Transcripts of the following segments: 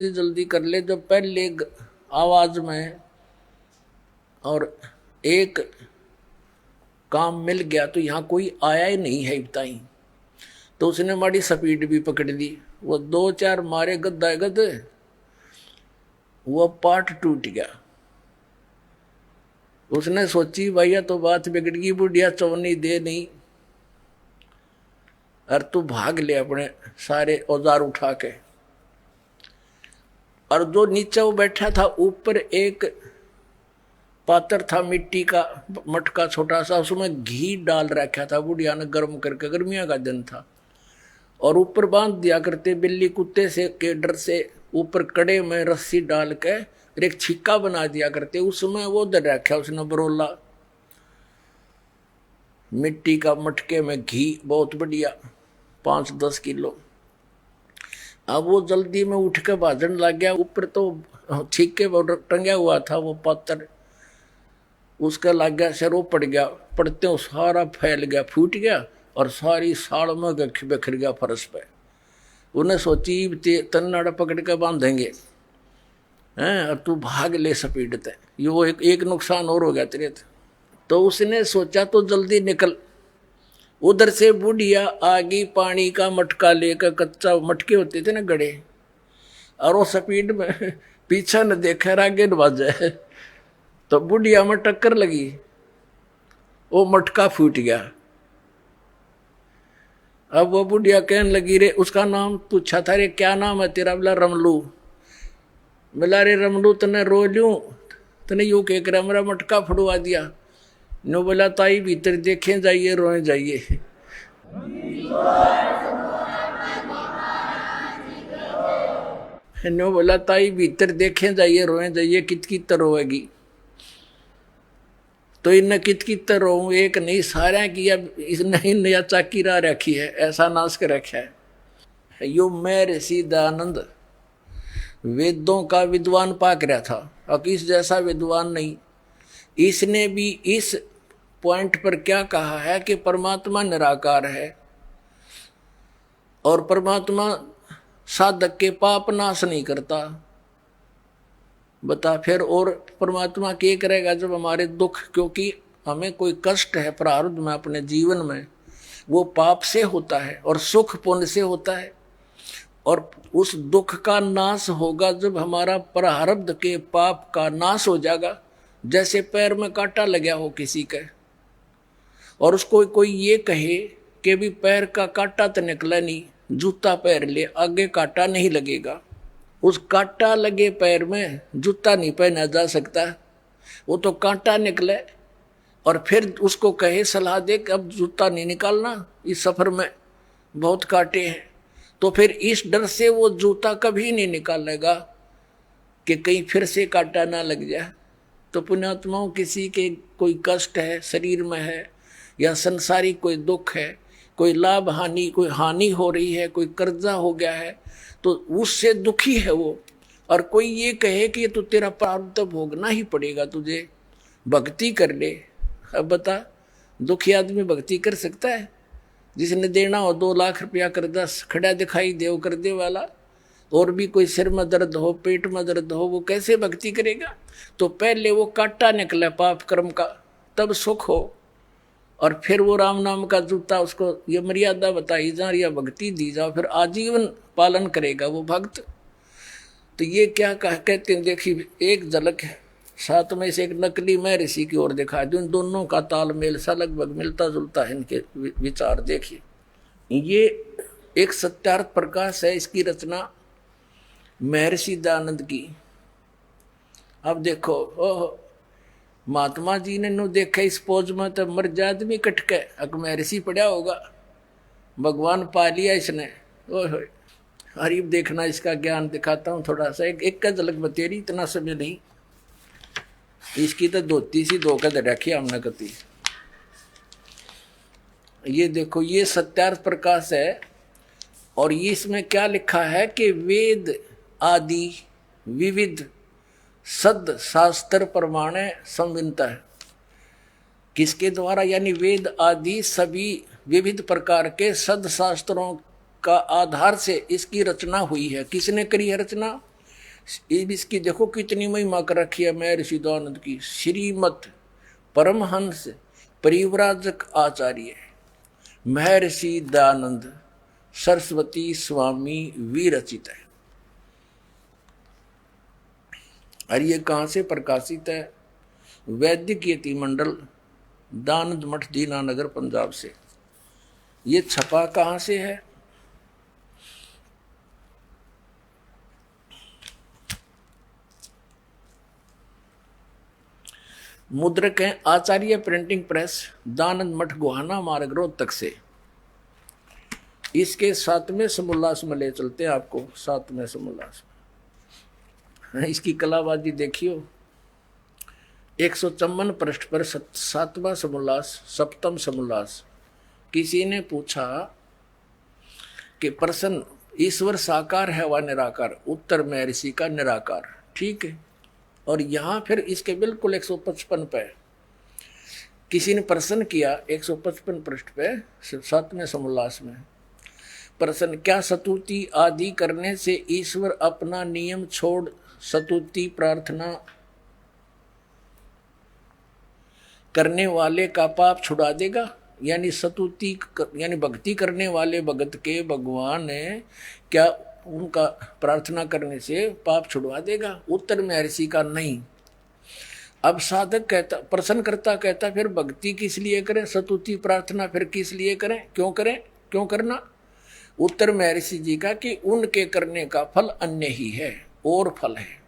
जल्दी कर ले। जब पहले आवाज में और एक काम मिल गया तो यहाँ कोई आया ही नहीं है इब्ताई। तो उसने माड़ी स्पीड भी पकड़ ली। वो दो चार मारे गद्दा गद, वो पार्ट टूट गया। उसने सोची भैया तो बात बिगड़ गई, बुढ़िया चौनी दे नहीं, और तू भाग ले अपने सारे औजार उठा के। और जो नीचे वो बैठा था, ऊपर एक पात्र था मिट्टी का मटका छोटा सा, उसमें घी डाल रखा था बुढ़िया ने गर्म करके, गर्मियों का दिन था। और ऊपर बांध दिया करते बिल्ली कुत्ते से के डर से, ऊपर कड़े में रस्सी डाल के एक छिक्का बना दिया करते, उसमें वो दर रखा उसने बरोला मिट्टी का मटके में घी बहुत बढ़िया 5-10 किलो। अब वो जल्दी में उठ के भाजन लग गया। ऊपर तो छिक्के टंगा हुआ था वो पात्र, उसका लग गया सिर, वो पड़ गया। पड़ते वो सारा फैल गया, फूट गया और सारी साड़ में बिखर गया फर्श पे। उन्हें सोची तन्नाड़ा पकड़ के बांधेंगे हैं, और तू भाग ले स्पीड ते, ये वो एक नुकसान और हो गया तेरे। तो उसने सोचा तो जल्दी निकल। उधर से बुढ़िया आगी पानी का मटका लेकर, कच्चा मटके होते थे ना गड़े, और वो स्पीड में पीछा न देखा आगे न बाजे, तो बुढ़िया में टक्कर लगी, वो मटका फूट गया। अब वो बुढ़िया कहने लगी, रे उसका नाम पूछा था, रे क्या नाम है तेरा? बोला रमलू। बोला रे रमलू तने रो लूं, तने यूं कह कर मेरा मटका फुड़वा दिया। नो बोला ताई भीतर देखे जाइए रोए जाइए। नो बोला ताई भीतर देखे जाइए रोए जाइए, कित कित रोएगी। तो इन कित कित रो एक नहीं सारा किया, इसने नया चाकी रा रखी है, ऐसा नाश कर रखा है। यो मैं ऋषि दयानंद वेदों का विद्वान पाक रहा था, और किस जैसा विद्वान नहीं। इसने भी इस पॉइंट पर क्या कहा है कि परमात्मा निराकार है, और परमात्मा साधक के पाप नाश नहीं करता। बता फिर और परमात्मा क्या करेगा जब हमारे दुख, क्योंकि हमें कोई कष्ट है प्रारब्ध में अपने जीवन में, वो पाप से होता है और सुख पुण्य से होता है। और उस दुख का नाश होगा जब हमारा प्रारब्ध के पाप का नाश हो जाएगा। जैसे पैर में कांटा लगा हो किसी के, और उसको कोई ये कहे कि भी पैर का कांटा तो निकला नहीं, जूता पैर ले, आगे कांटा नहीं लगेगा। उस कांटा लगे पैर में जूता नहीं पहना जा सकता, वो तो कांटा निकले। और फिर उसको कहे, सलाह दे कि अब जूता नहीं निकालना, इस सफर में बहुत कांटे हैं, तो फिर इस डर से वो जूता कभी नहीं निकालेगा कि कहीं फिर से कांटा ना लग जाए। तो पुण्यात्माओं, किसी के कोई कष्ट है शरीर में है, या संसारिक कोई दुख है, कोई लाभ हानि, कोई हानि हो रही है, कोई कर्जा हो गया है, तो उससे दुखी है वो। और कोई ये कहे कि ये तो तेरा प्रारब्ध भोगना ही पड़ेगा, तुझे भक्ति कर ले। अब बता, दुखी आदमी भक्ति कर सकता है? जिसने देना हो 2 लाख रुपया कर्जा खड़ा दिखाई दे कर दे वाला, और भी कोई सिर में दर्द हो, पेट में दर्द हो, वो कैसे भक्ति करेगा? तो पहले वो कांटा निकले पाप कर्म का, तब सुख हो। और फिर वो राम नाम का जूता, उसको ये मर्यादा बताई जा, या भक्ति दी जाओ, फिर आजीवन पालन करेगा वो भक्त। तो ये क्या कहते हैं, देखिए एक झलक है, साथ में से एक नकली मैं ऋषि की ओर दिखा दूं। इन दोनों का तालमेल सा लगभग मिलता जुलता है, इनके विचार देखिए। ये एक सत्यार्थ प्रकाश है, इसकी रचना महर्षि दयानंद की। अब देखो, ओह महात्मा जी ने नु देखा इस पोज में तो मर जा आदमी कटके, अक महर्षि पड़ा होगा, भगवान पा लिया इसने। ओह हरीब देखना, इसका ज्ञान दिखाता हूँ थोड़ा सा, एक का झलक बतेरी, इतना समय नहीं। इसकी तो धोती सी धोकर रखी हमने कती। ये देखो, ये सत्यार्थ प्रकाश है, और ये इसमें क्या लिखा है कि वेद आदि विविध सद शास्त्र प्रमाणे संविनता है। किसके द्वारा? यानी वेद आदि सभी विविध प्रकार के सद शास्त्रों का आधार से इसकी रचना हुई है। किसने करी है रचना? इसकी देखो कितनी महिमा कर रखी है महर्षि दयानंद की। श्रीमत परमहंस परिव्राजक आचार्य महर्षि दयानंद सरस्वती स्वामी विरचित है। और ये कहाँ से प्रकाशित है? वैदिक यति मंडल, दानंद मठ, दीनानगर, पंजाब से। ये छपा कहाँ से है? मुद्रक है आचार्य प्रिंटिंग प्रेस, दानंद मठ, गोहाना मार्ग, रोहतक से। इसके 7वें समोल्लास में ले चलते हैं आपको। 7वें समोल्लास इसकी कलाबाजी देखियो। 154 पृष्ठ पर 7वां समोल्लास, सप्तम समोल्लास। किसी ने पूछा कि प्रश्न ईश्वर साकार है व निराकार? उत्तर महर्षि का निराकार। ठीक है। और यहाँ फिर इसके बिल्कुल 155 पे किसी ने प्रश्न किया, 155 पृष्ठ पे 7वें समोल्लास में प्रश्न, क्या स्तुति आदि करने से ईश्वर अपना नियम छोड़ स्तुति प्रार्थना करने वाले का पाप छुड़ा देगा? यानी स्तुति यानी भक्ति करने वाले भगत के भगवान क्या उनका प्रार्थना करने से पाप छुड़वा देगा? उत्तर महर्षि का नहीं। अब साधक कहता, प्रश्न करता कहता, फिर भक्ति किस लिए करें, स्तुति प्रार्थना फिर किस लिए करें, क्यों करें, क्यों करना? उत्तर महर्षि जी का कि उनके करने का फल अन्य ही है, और फल है।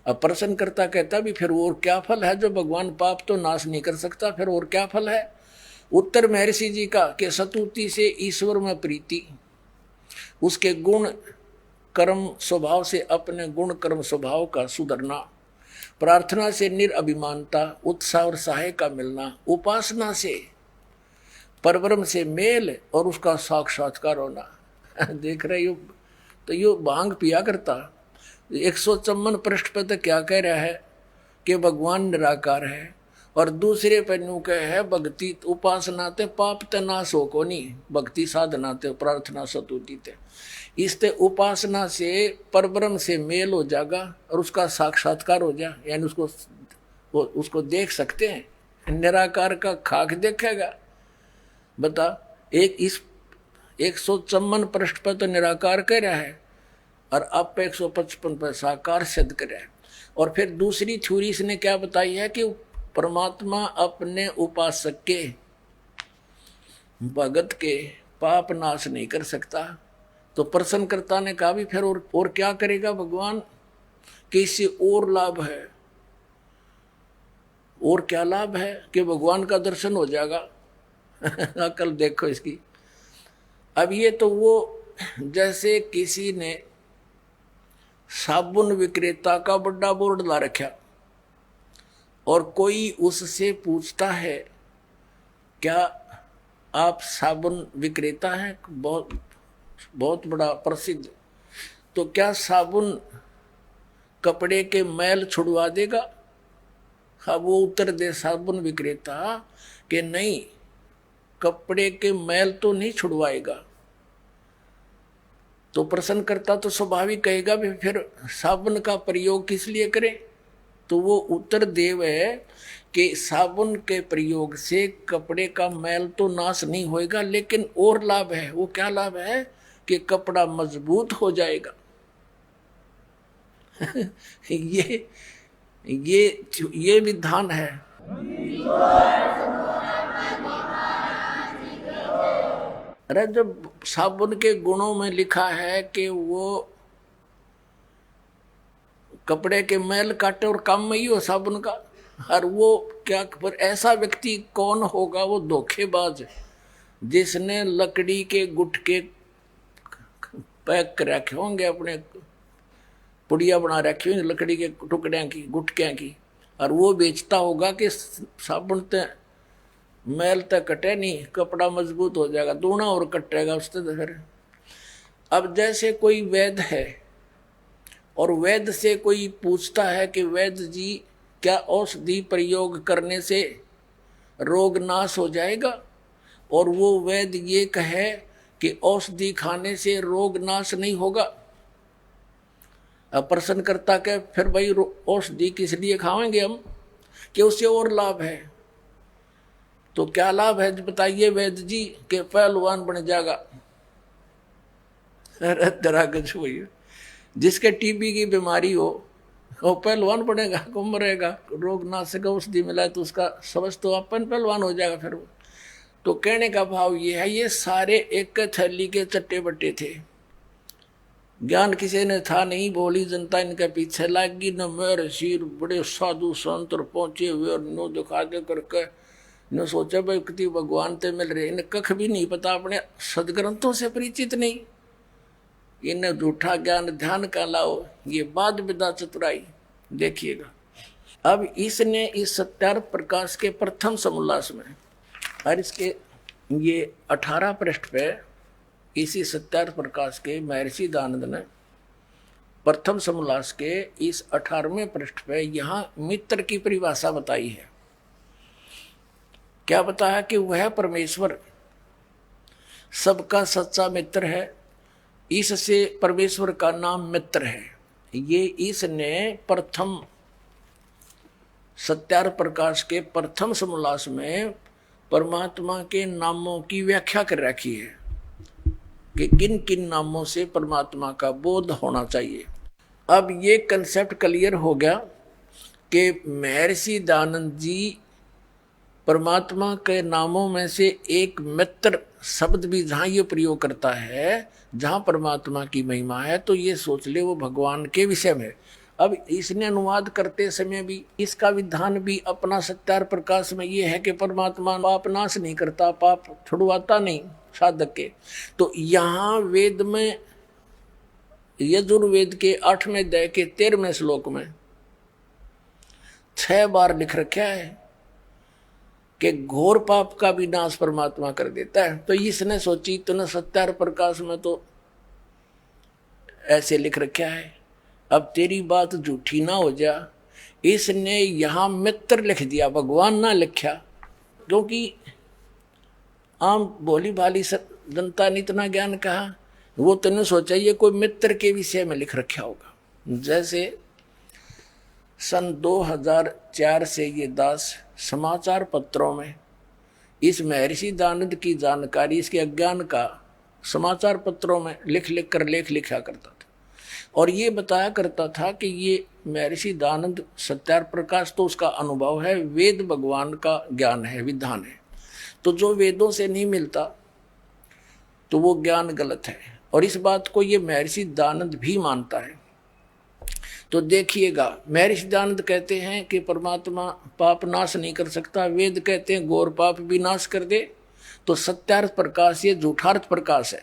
अब प्रश्न करता कहता भी फिर और क्या फल है? जो भगवान पाप तो नाश नहीं कर सकता, फिर और क्या फल है? उत्तर महर्षि जी का कि स्तुति से ईश्वर में प्रीति, उसके गुण कर्म स्वभाव से अपने गुण कर्म स्वभाव का सुधरना, प्रार्थना से निरअभिमानता, उत्साह और सहाय का मिलना, उपासना से परब्रह्म से मेल और उसका साक्षात्कार होना। देख रहे हो, तो यो भांग पिया करता। 154 पृष्ठ पर तो क्या कह रहा है कि भगवान निराकार है, और दूसरे पन्नू के है भक्ति उपासना ते पाप ते नाश हो को नहीं, भक्ति साधना ते प्रार्थना स्तुति ते। इसते उपासना से परब्रह्म से मेल हो जाएगा और उसका साक्षात्कार हो जाए, यानी उसको देख सकते हैं। निराकार का खाक देखेगा। बता, एक इस 154 पृष्ठ पर तो निराकार कह रहा है, और अब 155 पर साकार सिद्ध कर रहा है। और फिर दूसरी थ्योरी इसने क्या बताई है कि परमात्मा अपने उपासक के भगत के पाप नाश नहीं कर सकता। तो प्रश्नकर्ता ने कहा भी फिर और क्या करेगा भगवान, कि इससे और लाभ है। और क्या लाभ है? कि भगवान का दर्शन हो जाएगा। अकल देखो इसकी। अब ये तो वो जैसे किसी ने साबुन विक्रेता का बड़ा बोर्ड ला रखा और कोई उससे पूछता है, क्या आप साबुन विक्रेता हैं? बहुत बड़ा प्रसिद्ध। तो क्या साबुन कपड़े के मैल छुड़वा देगा? हाँ, वो उत्तर दे साबुन विक्रेता कि नहीं, कपड़े के मैल तो नहीं छुड़वाएगा। तो प्रश्नकर्ता तो स्वाभाविक कहेगा भी फिर साबुन का प्रयोग किस लिए करें? तो वो उत्तर देव है कि साबुन के प्रयोग से कपड़े का मैल तो नाश नहीं होएगा, लेकिन और लाभ है। वो क्या लाभ है? कि कपड़ा मजबूत हो जाएगा। ये विधान है। अरे जब साबुन के गुणों में लिखा है कि वो कपड़े के मैल काटे और काम में ही हो साबुन का, और वो क्या, पर ऐसा व्यक्ति कौन होगा? वो धोखेबाज जिसने लकड़ी के गुटके पैक कर रखे होंगे, अपने पुड़िया बना रखी होंगी लकड़ी के टुकड़े की, गुटकियां की, और वो बेचता होगा कि साबुन ते मैल तक कटे नहीं, कपड़ा मजबूत हो जाएगा, दूना और कटेगा उससे। तो फिर अब जैसे कोई वैद्य है और वैद्य से कोई पूछता है कि वैद्य जी, क्या औषधि प्रयोग करने से रोग नाश हो जाएगा? और वो वैद्य ये कहे कि औषधि खाने से रोग नाश नहीं होगा। अब प्रश्न करता के फिर भाई औषधि किस लिए खाएंगे हम कि उससे और लाभ है। तो क्या लाभ है बताइए वैद्य जी के पहलवान बन जाएगा। अरे तरह कुछ हुई, जिसके टीबी की बीमारी हो वो पहलवान बनेगा, को मरेगा, रोग नाशक औषधि मिला तो उसका समझ तो अपन पहलवान हो जाएगा फिर वो। तो कहने का भाव ये है, ये सारे एक थैली के चट्टे बट्टे थे, ज्ञान किसी ने था नहीं, बोली जनता इनके पीछे लागी, न मेरे शीर बड़े साधु संत पहुंचे हुए और नो दिखा दे करके न सोचा भाई कितनी भगवान ते मिल रहे, इन्हें कख भी नहीं पता, अपने सदग्रंथों से परिचित नहीं, इन्हें झूठा ज्ञान ध्यान का लाओ, ये बाद विदा चतुराई। देखिएगा अब इसने इस सत्यार्थ प्रकाश के प्रथम समोल्लास में और इसके ये 18 पृष्ठ पे इसी सत्यार्थ प्रकाश के महर्षि दयानंद ने प्रथम समोल्लास के इस 18वें पृष्ठ पे यहाँ मित्र की परिभाषा बताई है। क्या बताया कि वह परमेश्वर सबका सच्चा मित्र है, इससे परमेश्वर का नाम मित्र है। ये इसने प्रथम सत्यार्थ प्रकाश के प्रथम समोल्लास में परमात्मा के नामों की व्याख्या कर रखी है कि किन किन नामों से परमात्मा का बोध होना चाहिए। अब ये कंसेप्ट क्लियर हो गया कि महर्षि दयानंद जी परमात्मा के नामों में से एक मित्र शब्द भी जहाँ ये प्रयोग करता है, जहाँ परमात्मा की महिमा है, तो ये सोच ले वो भगवान के विषय में। अब इसने अनुवाद करते समय भी इसका विधान भी अपना सत्यार्थ प्रकाश में ये है कि परमात्मा पाप नाश नहीं करता, पाप छुड़वाता नहीं साधक के। तो यहाँ वेद में यजुर्वेद के 8वें अध्याय के 13वें श्लोक में 6 बार लिख रखा है कि घोर पाप का भी नाश परमात्मा कर देता है। तो इसने सोची तो सत्यार्थ प्रकाश में तो ऐसे लिख रखा है, अब तेरी बात झूठी ना हो जा, इसने यहां मित्र लिख दिया, भगवान ना लिखा, क्योंकि आम भोली भाली जनता ने इतना ज्ञान कहा, वो तूने सोचा ये कोई मित्र के विषय में लिख रखा होगा। जैसे सन 2004 से ये दास समाचार पत्रों में इस महर्षि दयानंद की जानकारी, इसके अज्ञान का समाचार पत्रों में लिख लिख कर लेख लिखा करता था और ये बताया करता था कि ये महर्षि दयानंद सत्यार्थ प्रकाश तो उसका अनुभव है, वेद भगवान का ज्ञान है, विधान है, तो जो वेदों से नहीं मिलता तो वो ज्ञान गलत है। और इस बात को ये महर्षि दयानंद भी मानता है। तो देखिएगा महर्षि दयानंद कहते हैं कि परमात्मा पाप नाश नहीं कर सकता, वेद कहते हैं घोर पाप भी नाश कर दे, तो सत्यार्थ प्रकाश ये झूठार्थ प्रकाश है।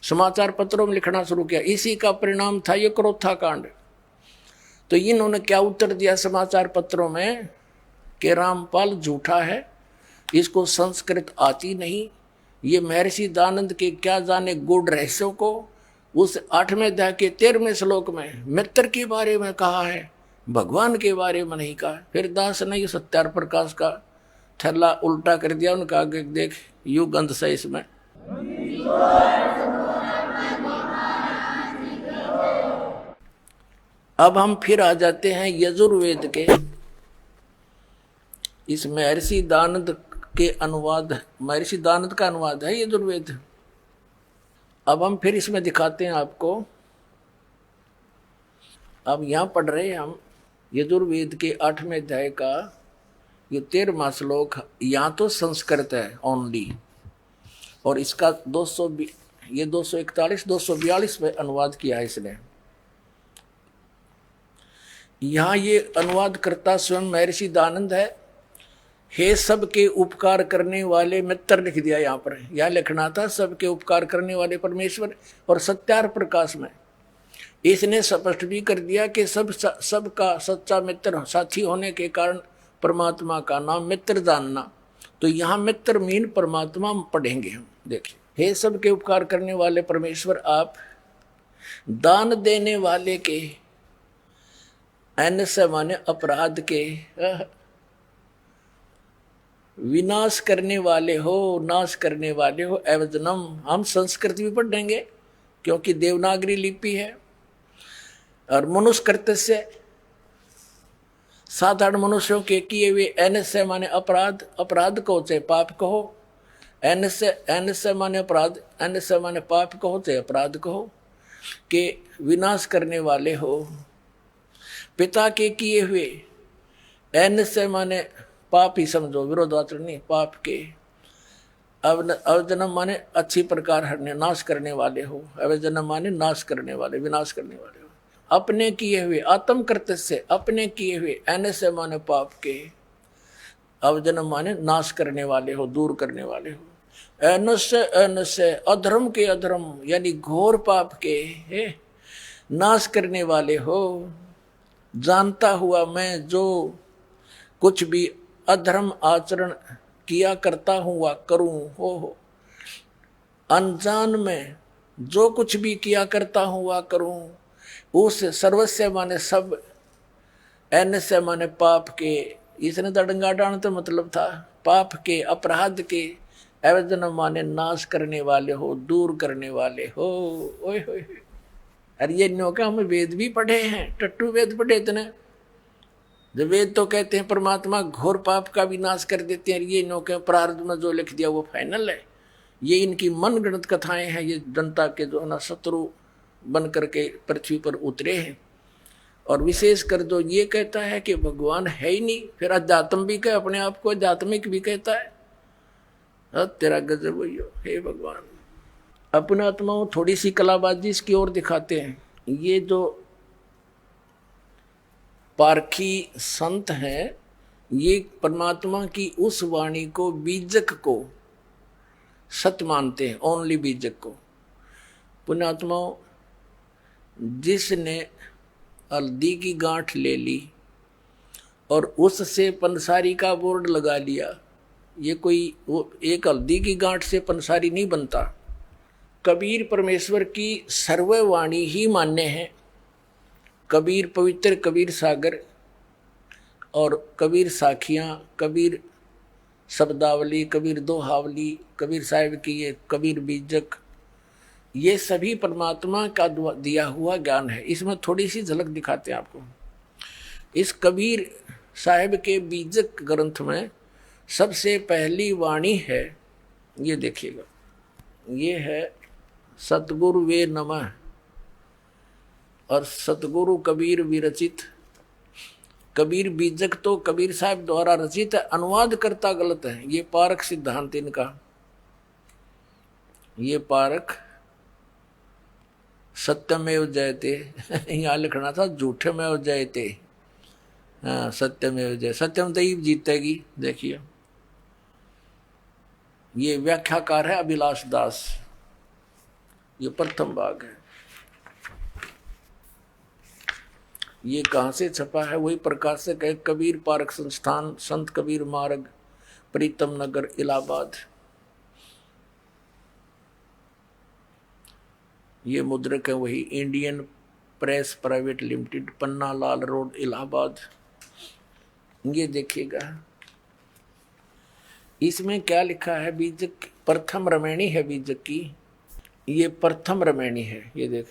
समाचार पत्रों में लिखना शुरू किया, इसी का परिणाम था ये क्रोथा कांड। तो इन्होंने क्या उत्तर दिया समाचार पत्रों में कि रामपाल झूठा है, इसको संस्कृत आती नहीं, ये महर्षि दयानंद के क्या जाने गूढ़ रहस्यों को। उस 8वें अध्याय के 13वें श्लोक में मित्र के बारे में कहा है, भगवान के बारे में नहीं कहा। फिर दास ने ये सत्यार्थ प्रकाश का थैला उल्टा कर दिया, उनका आगे देख यू गंध से इसमें। अब हम फिर आ जाते हैं यजुर्वेद के इस महर्षि दयानंद के अनुवाद, महर्षि दयानंद का अनुवाद है यजुर्वेद। अब हम फिर इसमें दिखाते हैं आपको। अब यहां पढ़ रहे हैं हम यजुर्वेद के 8वें अध्याय का ये 13वां श्लोक। यहाँ तो संस्कृत है ओनली, और इसका 241 242 में अनुवाद किया है इसने। यहाँ ये अनुवाद करता स्वयं महर्षि दयानंद है। हे सबके उपकार करने वाले मित्र लिख दिया यहाँ पर, यहाँ लिखना था सबके उपकार करने वाले परमेश्वर। और सत्यार्थ प्रकाश में इसने स्पष्ट भी कर दिया कि सबका सच्चा मित्र साथी होने के कारण परमात्मा का नाम मित्र जानना। तो यहाँ मित्र मीन परमात्मा पढ़ेंगे हम। देखिए, हे सबके उपकार करने वाले परमेश्वर, आप दान देने वाले के एन से माने अपराध के विनाश करने वाले हो, नाश करने वाले हो। एवजनम, हम संस्कृत भी पढ़ेंगे क्योंकि देवनागरी लिपि है। और मनुष्य कर्तस्य, साधारण मनुष्यों के किए हुए एनस्य माने अपराध, अपराध कहो चाहे पाप कहो, एनस्य माने अपराध, एनस्य माने पाप कहो चाहे अपराध कहो, के विनाश करने वाले हो। पिता के किए हुए, एनस्य माने पाप ही समझो, विरोधाचरण नहीं, पाप के। अवजन्म माने अच्छी प्रकार हरने, नाश करने वाले हो। अवजन्म माने नाश करने वाले, विनाश करने वाले हो। अपने किए हुए, आत्म कर्तस्य, अपने किए हुए, एनस्य माने पाप के, अवजन्म माने नाश करने वाले हो, दूर करने वाले हो। एनस्य एनस्य, अधर्म के अधर्म यानी घोर पाप के है नाश करने वाले हो। जानता हुआ मैं जो कुछ भी अधर्म आचरण किया करता हूँ वा करूँ हो, अनजान में जो कुछ भी किया करता हूँ वा करूँ, उस सर्वस्य माने सब, एनस्य माने पाप के, इसने दड़ंगा डाण तो मतलब था पाप के, अपराध के, अवजन्म माने नाश करने वाले हो, दूर करने वाले हो। ओए होए, अरे ये नौका हम वेद भी पढ़े हैं, टट्टू वेद पढ़े इतने। जब वेद तो कहते हैं परमात्मा घोर पाप का विनाश कर देते हैं, ये नौके प्रारब्ध में जो लिख दिया वो फाइनल है। ये इनकी मन गणित कथाएं हैं, ये जनता के जो है ना शत्रु बन करके पृथ्वी पर उतरे हैं। और विशेष कर जो ये कहता है कि भगवान है ही नहीं, फिर अध्यात्म भी कहे, अपने आप को आध्यात्मिक भी कहता है, तेरा गजब हुई हो हे भगवान। अपने आत्माओं थोड़ी सी कलाबाजी इसकी ओर दिखाते हैं। ये जो पारखी संत हैं, ये परमात्मा की उस वाणी को, बीजक को सत्य मानते हैं, ओनली बीजक को। पुण्यात्माओं, जिसने हल्दी की गांठ ले ली और उससे पंसारी का बोर्ड लगा लिया, ये कोई वो एक हल्दी की गांठ से पंसारी नहीं बनता। कबीर परमेश्वर की सर्ववाणी ही मान्य है। कबीर पवित्र, कबीर सागर और कबीर साखियाँ, कबीर शब्दावली, कबीर दोहावली, कबीर साहिब की ये कबीर बीजक, ये सभी परमात्मा का दिया हुआ ज्ञान है। इसमें थोड़ी सी झलक दिखाते हैं आपको। इस कबीर साहिब के बीजक ग्रंथ में सबसे पहली वाणी है, ये देखिएगा, ये है सतगुरु वे नमः, और सतगुरु कबीर विरचित। कबीर बीजक तो कबीर साहब द्वारा रचित है, अनुवाद करता गलत है। ये पारक सिद्धांत इनका, ये पारक सत्यमेव जयते यहाँ लिखना था झूठमेव जयते। हाँ, सत्यमेव जय, सत्यम तो ही जीतेगी। देखिए ये व्याख्याकार है अभिलाष दास, ये प्रथम भाग है। ये कहाँ से छपा है? वही प्रकाशक है, कबीर पारक संस्थान, संत कबीर मार्ग, प्रीतम नगर, इलाहाबाद। ये मुद्रक है वही, Indian press private limited, Panna Lal road, Allahabad. ये देखिएगा इसमें क्या लिखा है। बीजक प्रथम रमैणी है बीजक की, ये प्रथम रमैणी है। ये देख,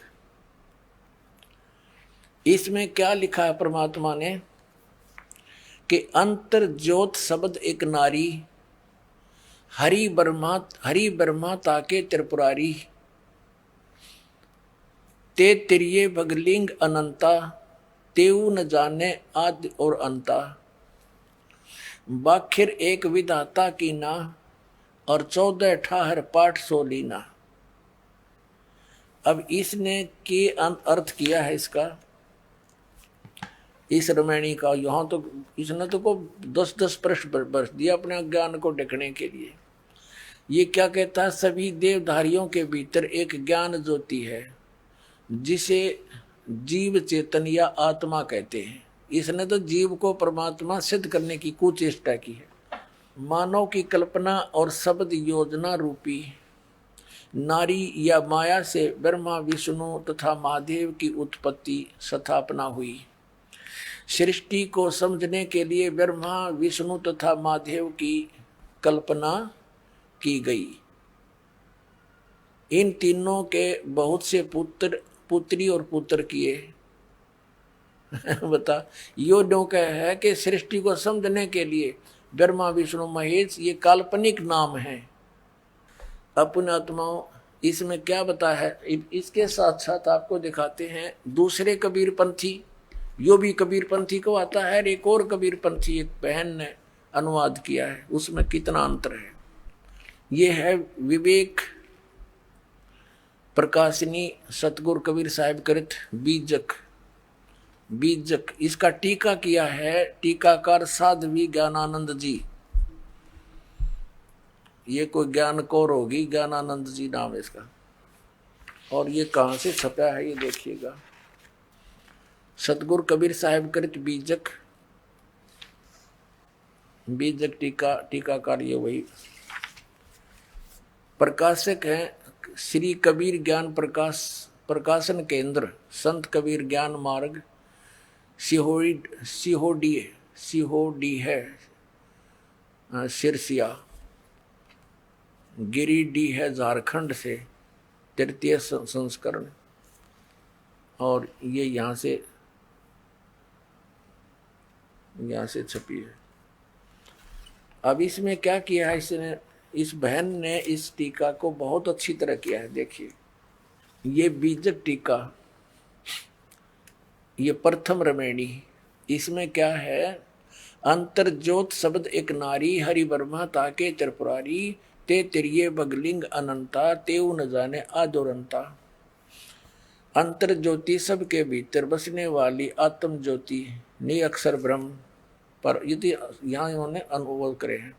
इसमें क्या लिखा है परमात्मा ने कि अंतर ज्योत शब्द एक नारी, हरि ब्रह्मा ताके त्रिपुरारी, ते तिरिये भगलिंग अनंता, तेऊ न जाने आदि और अंता, बाखिर एक विधाता की ना, और 14 ठाहर पाठ सोलीना। अब इसने के अर्थ किया है इसका, इस रमैणी का। यहाँ तो इसने तो को 10-10 प्रश्न बरस दिया अपने ज्ञान को ढकने के लिए। ये क्या कहता है? सभी देवधारियों के भीतर एक ज्ञान ज्योति है जिसे जीव चेतन या आत्मा कहते हैं। इसने तो जीव को परमात्मा सिद्ध करने की कुचेष्टा की है। मानव की कल्पना और शब्द योजना रूपी नारी या माया से ब्रह्मा विष्णु तथा महादेव की उत्पत्ति स्थापना हुई। सृष्टि को समझने के लिए ब्रह्मा विष्णु तथा महादेव की कल्पना की गई। इन तीनों के बहुत से पुत्र पुत्री और पुत्र किए। बता, यो डोंका है कि सृष्टि को समझने के लिए ब्रह्मा विष्णु महेश ये काल्पनिक नाम है। अपने आत्माओं इसमें क्या बता है, इसके साथ साथ आपको दिखाते हैं दूसरे कबीर पंथी, यो भी कबीर पंथी को आता है, एक और कबीर पंथी एक बहन ने अनुवाद किया है, उसमें कितना अंतर है। ये है विवेक प्रकाशिनी सतगुरु कबीर साहिब कृत बीजक। बीजक इसका टीका किया है टीकाकार साध्वी ज्ञानानंद जी। ये कोई ज्ञान कौर होगी, ज्ञानानंद जी नाम है इसका। और ये कहाँ से छपा है ये देखिएगा, सतगुरु कबीर साहिब कृत बीजक। बीजक टीकाकार ये वही प्रकाशक है श्री कबीर ज्ञान प्रकाशन केंद्र, संत कबीर ज्ञान मार्ग, सिहोडी है सिरसिया, गिरिडीह है झारखंड से, तृतीय संस्करण। और ये यहाँ से छपी है। अब इसमें क्या किया है इसने, इस बहन ने इस टीका को बहुत अच्छी तरह किया है। देखिए ये बीजक टीका, ये प्रथम रमेणी। इसमें क्या है, अंतर्ज्योत शब्द एक नारी, हरि ब्रह्मा ताके त्रिपुरारी, ते तिरिये बगलिंग अनंता, तेऊ न जाने आदोरंता। अंतर ज्योति सबके भीतर बसने वाली आत्म ज्योति नि अक्षर ब्रह्म पर, यदि यहाँ इन्होंने अनुभव करे हैं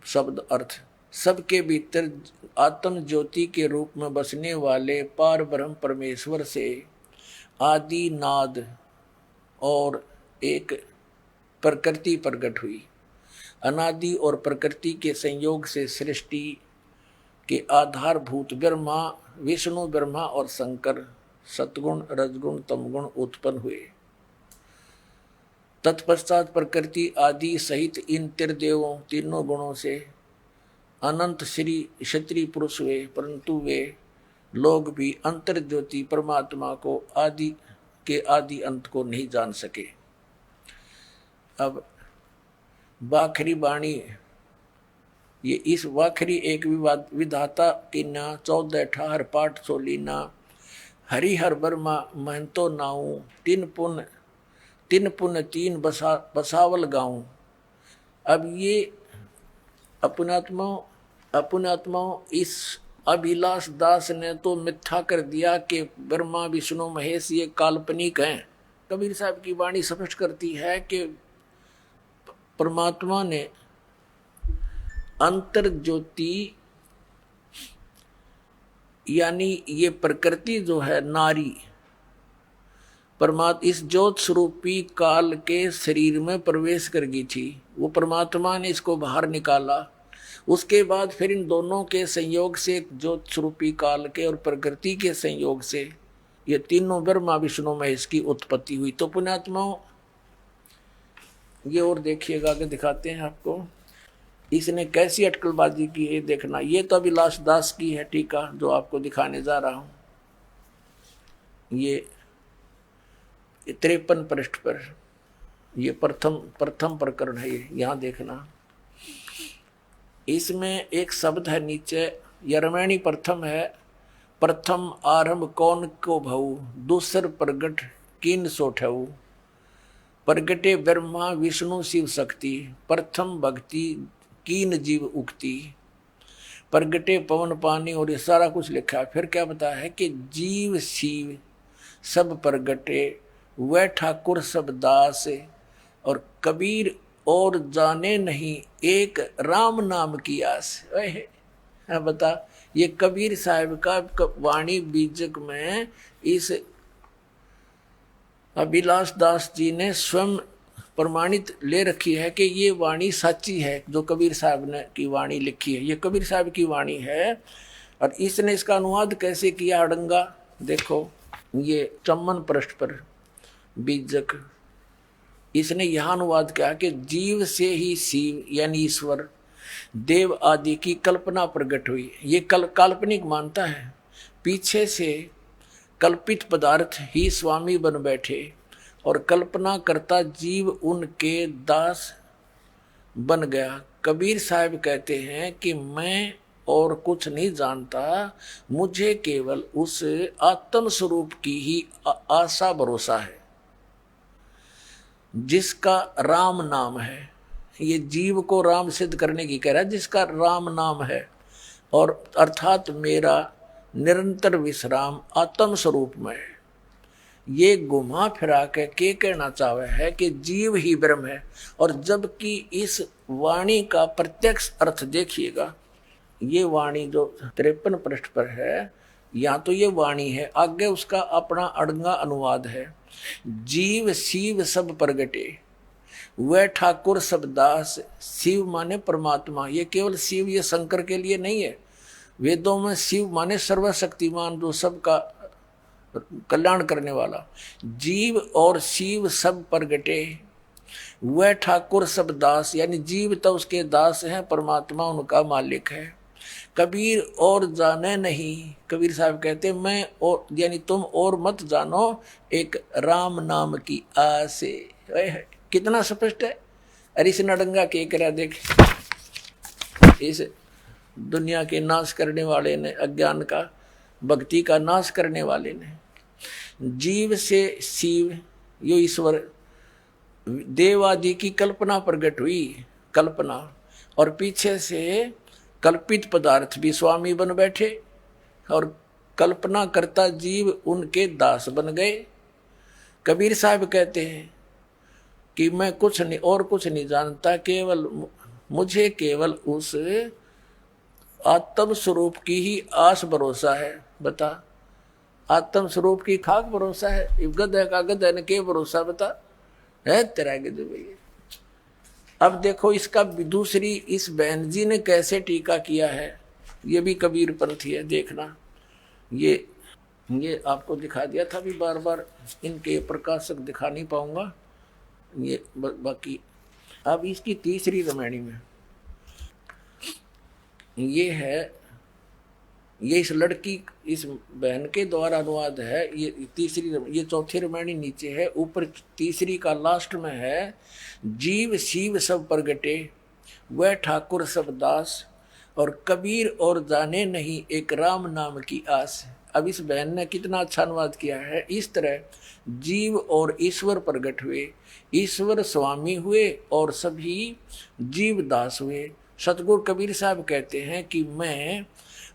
शब्द अर्थ, सबके भीतर आत्म ज्योति के रूप में बसने वाले पार ब्रह्म परमेश्वर से आदि नाद और एक प्रकृति प्रकट हुई। अनादि और प्रकृति के संयोग से सृष्टि के आधारभूत ब्रह्मा विष्णु ब्रह्मा और शंकर सतगुण रजगुण तमगुण उत्पन्न हुए। तत्पश्चात प्रकृति आदि सहित इन त्रिदेवों तीनों गुणों से अनंत श्री क्षत्रिय पुरुष हुए, परंतु वे लोग भी अंतर्ज्योति परमात्मा को आदि के आदि अंत को नहीं जान सके। अब वाखरी वाणी, ये इस वाखरी एक विधाता की ना 14 ठाहर पाठ सोलीना, हरिहर वर्मा महंतो नाऊ, तीन पुन तीन बसावल गाऊं। अब ये अपनात्माओं इस अभिलाष दास ने तो मिथ्या कर दिया कि ब्रह्मा विष्णु महेश ये काल्पनिक हैं। कबीर साहब की वाणी स्पष्ट करती है कि परमात्मा ने अंतर ज्योति यानी ये प्रकृति जो है नारी परमात्मा इस ज्योत स्वरूपी काल के शरीर में प्रवेश कर गई थी। वो परमात्मा ने इसको बाहर निकाला। उसके बाद फिर इन दोनों के संयोग से ज्योत स्वरूपी काल के और प्रकृति के संयोग से ये तीनों ब्रह्मा विष्णु महेश की उत्पत्ति हुई। तो पुण्यात्माओं ये और देखिएगा कि दिखाते हैं आपको इसने कैसी अटकलबाजी की है। देखना, ये तो अभिलाष दास की है टीका जो आपको दिखाने जा रहा हूं। ये 53 पृष्ठ पर ये प्रथम प्रकरण है। ये यहाँ देखना, इसमें एक शब्द है नीचे, यरमैणी प्रथम है। प्रथम आरंभ कौन को भऊ, दूसर प्रगट किन सोठऊ। प्रगटे ब्रह्मा विष्णु शिव शक्ति, प्रथम भक्ति कीन जीव उक्ति। प्रगटे पवन पानी, और ये सारा कुछ लिखा है। फिर क्या बताया है कि जीव शिव सब प्रगटे, वह ठाकुर सब दास, और कबीर और जाने नहीं एक राम नाम की आस। है बता, ये कबीर साहब का वाणी बीजक में इस अभिलाष दास जी ने स्वयं प्रमाणित ले रखी है कि ये वाणी सच्ची है जो कबीर साहब ने की वाणी लिखी है। ये कबीर साहब की वाणी है। और इसने इसका अनुवाद कैसे किया अड़ंगा, देखो ये 54 पृष्ठ पर बीजक, इसने यह अनुवाद किया कि जीव से ही शिव यानी ईश्वर देव आदि की कल्पना प्रकट हुई। ये काल्पनिक मानता है, पीछे से कल्पित पदार्थ ही स्वामी बन बैठे और कल्पना करता जीव उनके दास बन गया। कबीर साहब कहते हैं कि मैं और कुछ नहीं जानता, मुझे केवल उस आत्म स्वरूप की ही आशा भरोसा है जिसका राम नाम है। ये जीव को राम सिद्ध करने की कह रहा है, जिसका राम नाम है, और अर्थात मेरा निरंतर विश्राम आत्म स्वरूप में है। ये घुमा फिरा के कहना चाहे है कि जीव ही ब्रह्म है। और जबकि इस वाणी का प्रत्यक्ष अर्थ देखिएगा, ये वाणी जो 53 पृष्ठ पर है, या तो ये वाणी है, आगे उसका अपना अड़ंगा अनुवाद है। जीव शिव सब प्रगटे, वह ठाकुर सब दास। शिव माने परमात्मा, ये केवल शिव ये शंकर के लिए नहीं है। वेदों में शिव माने सर्वशक्तिमान, जो सबका कल्याण करने वाला। जीव और शिव सब प्रगटे, वह ठाकुर सब दास, यानी जीव तो उसके दास हैं, परमात्मा उनका मालिक है। कबीर और जाने नहीं, कबीर साहब कहते मैं और यानी तुम और मत जानो, एक राम नाम की आस है। कितना स्पष्ट है। अरे इस नडंगा के करा देख, इस दुनिया के नाश करने वाले ने, अज्ञान का भक्ति का नाश करने वाले ने, जीव से शिव यो ईश्वर देवादि की कल्पना प्रकट हुई, कल्पना, और पीछे से कल्पित पदार्थ भी स्वामी बन बैठे, और कल्पना करता जीव उनके दास बन गए। कबीर साहब कहते हैं कि मैं कुछ नहीं और कुछ नहीं जानता, केवल मुझे केवल उस आत्म स्वरूप की ही आस भरोसा है। बता, आत्म स्वरूप की खाक भरोसा है, गद है का गद है न के भरोसा, बता है तेरा गद भैया। अब देखो इसका दूसरी, इस बहन जी ने कैसे टीका किया है, ये भी कबीर पंथी है, देखना। ये आपको दिखा दिया था भी, बार बार इनके प्रकाशक दिखा नहीं पाऊंगा ये बाकी। अब इसकी तीसरी रामायणी में ये है, ये इस लड़की, इस बहन के द्वारा अनुवाद है। ये तीसरी, ये चौथी रामायणी नीचे है, ऊपर तीसरी का लास्ट में है। जीव शिव सब प्रगटे, वह ठाकुर सब दास, और कबीर और जाने नहीं, एक राम नाम की आस। अब इस बहन ने कितना अच्छा अनुवाद किया है। इस तरह जीव और ईश्वर प्रकट हुए, ईश्वर स्वामी हुए और सभी जीव दास हुए। सतगुरु कबीर साहब कहते हैं कि मैं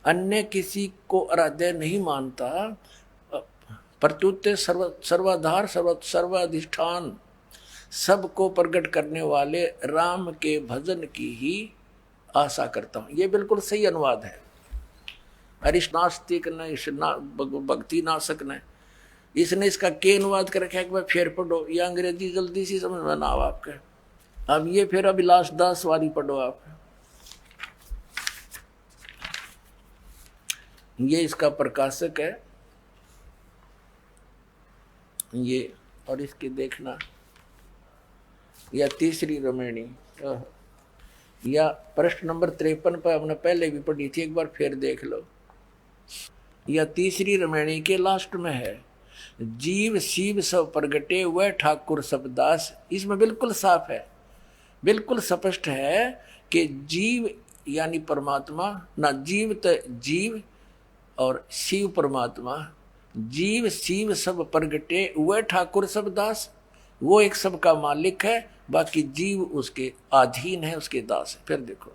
अन्य किसी को आराध्य नहीं मानता, प्रत्युत सर्वाधार सर्वाधिष्ठान सबको प्रकट करने वाले राम के भजन की ही आशा करता हूँ। ये बिल्कुल सही अनुवाद है। अरिश नास्तिक ने, इस भक्ति नाशक ने, इसने इसका के अनुवाद कर रखा है कि भाई फिर पढ़ो, ये अंग्रेजी जल्दी सी समझ में ना आओ आपके। अब ये फिर अभिलाष दास वाली पढ़ो आप, ये इसका प्रकाशक है ये। और इसके देखना, या तीसरी रामायणी, या प्रश्न नंबर 53 पर हमने पहले भी पढ़ी थी, एक बार फिर देख लो। या तीसरी रामायणी के लास्ट में है, जीव शिव सब प्रगटे, वह ठाकुर सब दास। इसमें बिल्कुल साफ है, बिल्कुल स्पष्ट है कि जीव यानी परमात्मा ना, जीव तो जीव और शिव परमात्मा। जीव शिव सब प्रगटे, वह ठाकुर सब दास। वो एक सबका मालिक है, बाकी जीव उसके अधीन है, उसके दास है। फिर देखो,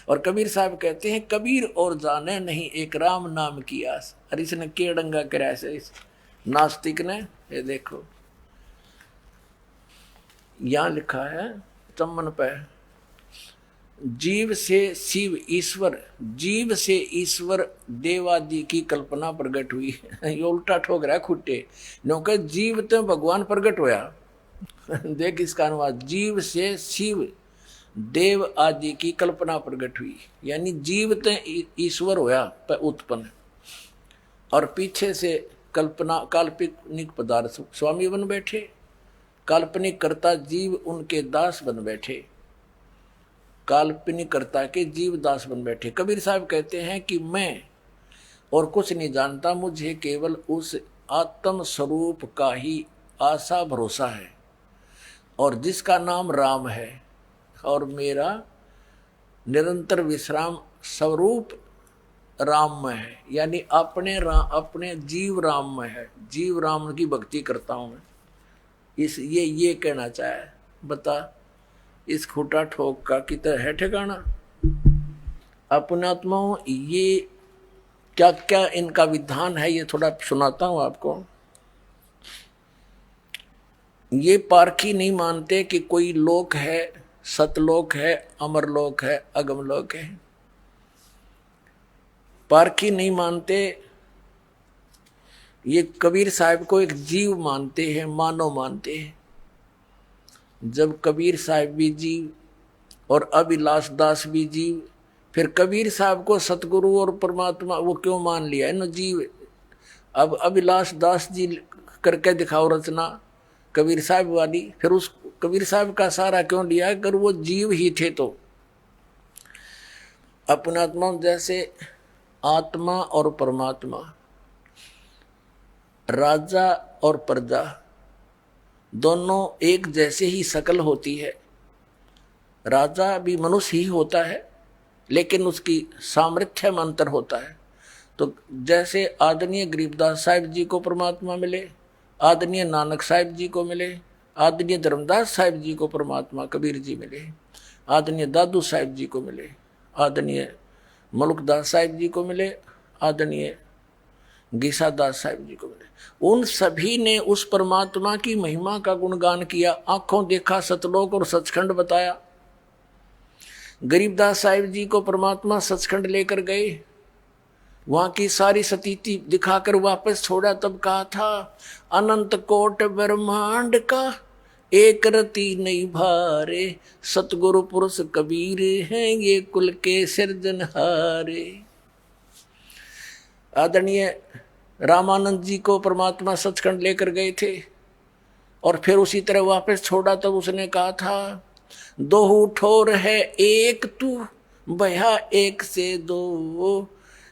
और कबीर साहब कहते हैं कबीर और जाने नहीं, एक राम नाम की आस। और इसने के डंगा कराया से इस नास्तिक ने, ये देखो यहां लिखा है चम्मन पे, जीव से शिव ईश्वर, जीव से ईश्वर देवादि की कल्पना प्रकट हुई। ये उल्टा ठोक रहा है खुट्टे, क्योंकि जीव तो भगवान प्रकट होया। देख इसका अनुवाद, जीव से शिव देव आदि की कल्पना प्रकट हुई, यानी जीव तो ईश्वर होया उत्पन्न, और पीछे से कल्पना काल्पनिक पदार्थ स्वामी बन बैठे, काल्पनिक कर्ता जीव उनके दास बन बैठे, काल्पनिक कर्ता के जीव दास बन बैठे। कबीर साहब कहते हैं कि मैं और कुछ नहीं जानता, मुझे केवल उस आत्म स्वरूप का ही आशा भरोसा है, और जिसका नाम राम है, और मेरा निरंतर विश्राम स्वरूप राम में है, यानी अपने जीव राम में है, जीव राम की भक्ति करता हूं मैं। ये कहना चाहे। बता इस खूटा ठोक का कितना है ठिकाना। अपने आत्माओं ये क्या क्या इनका विधान है, ये थोड़ा सुनाता हूं आपको। ये पारखी नहीं मानते कि कोई लोक है, सतलोक है, अमरलोक है, अगमलोक है। पारखी नहीं मानते। ये कबीर साहब को एक जीव मानते हैं, मानव मानते हैं। जब कबीर साहब भी जीव और अभिलाष दास भी जीव, फिर कबीर साहब को सतगुरु और परमात्मा वो क्यों मान लिया है न जीव। अब अभिलाष दास जी करके दिखाओ रचना कबीर साहब वाली, फिर उस कबीर साहब का सहारा क्यों लिया अगर वो जीव ही थे तो। अपना आत्मा जैसे आत्मा और परमात्मा, राजा और प्रजा दोनों एक जैसे ही शकल होती है। राजा भी मनुष्य ही होता है, लेकिन उसकी सामर्थ्य में अंतर होता है। तो जैसे आदरणीय गरीबदास साहिब जी को परमात्मा मिले, आदरणीय नानक साहिब जी को मिले, आदरणीय धर्मदास साहिब जी को परमात्मा कबीर जी मिले, आदरणीय दादू साहिब जी को मिले, आदरणीय मलुकदास साहिब जी को मिले, आदरणीय गीसादास साहिब जी को मिले। उन सभी ने उस परमात्मा की महिमा का गुणगान किया, आंखों देखा सतलोक और सचखंड बताया। गरीबदास साहिब जी को परमात्मा सचखंड लेकर गए, वहां की सारी सतीति दिखाकर वापस छोड़ा, तब कहा था अनंत कोट ब्रह्मांड का एक रति नहीं भारे, सतगुरु पुरुष कबीर हैं ये कुल के सिरजनहारे। आदरणीय रामानंद जी को परमात्मा सचखंड लेकर गए थे और फिर उसी तरह वापस छोड़ा, तब उसने कहा था दो ठोर है एक तू भया एक से दो,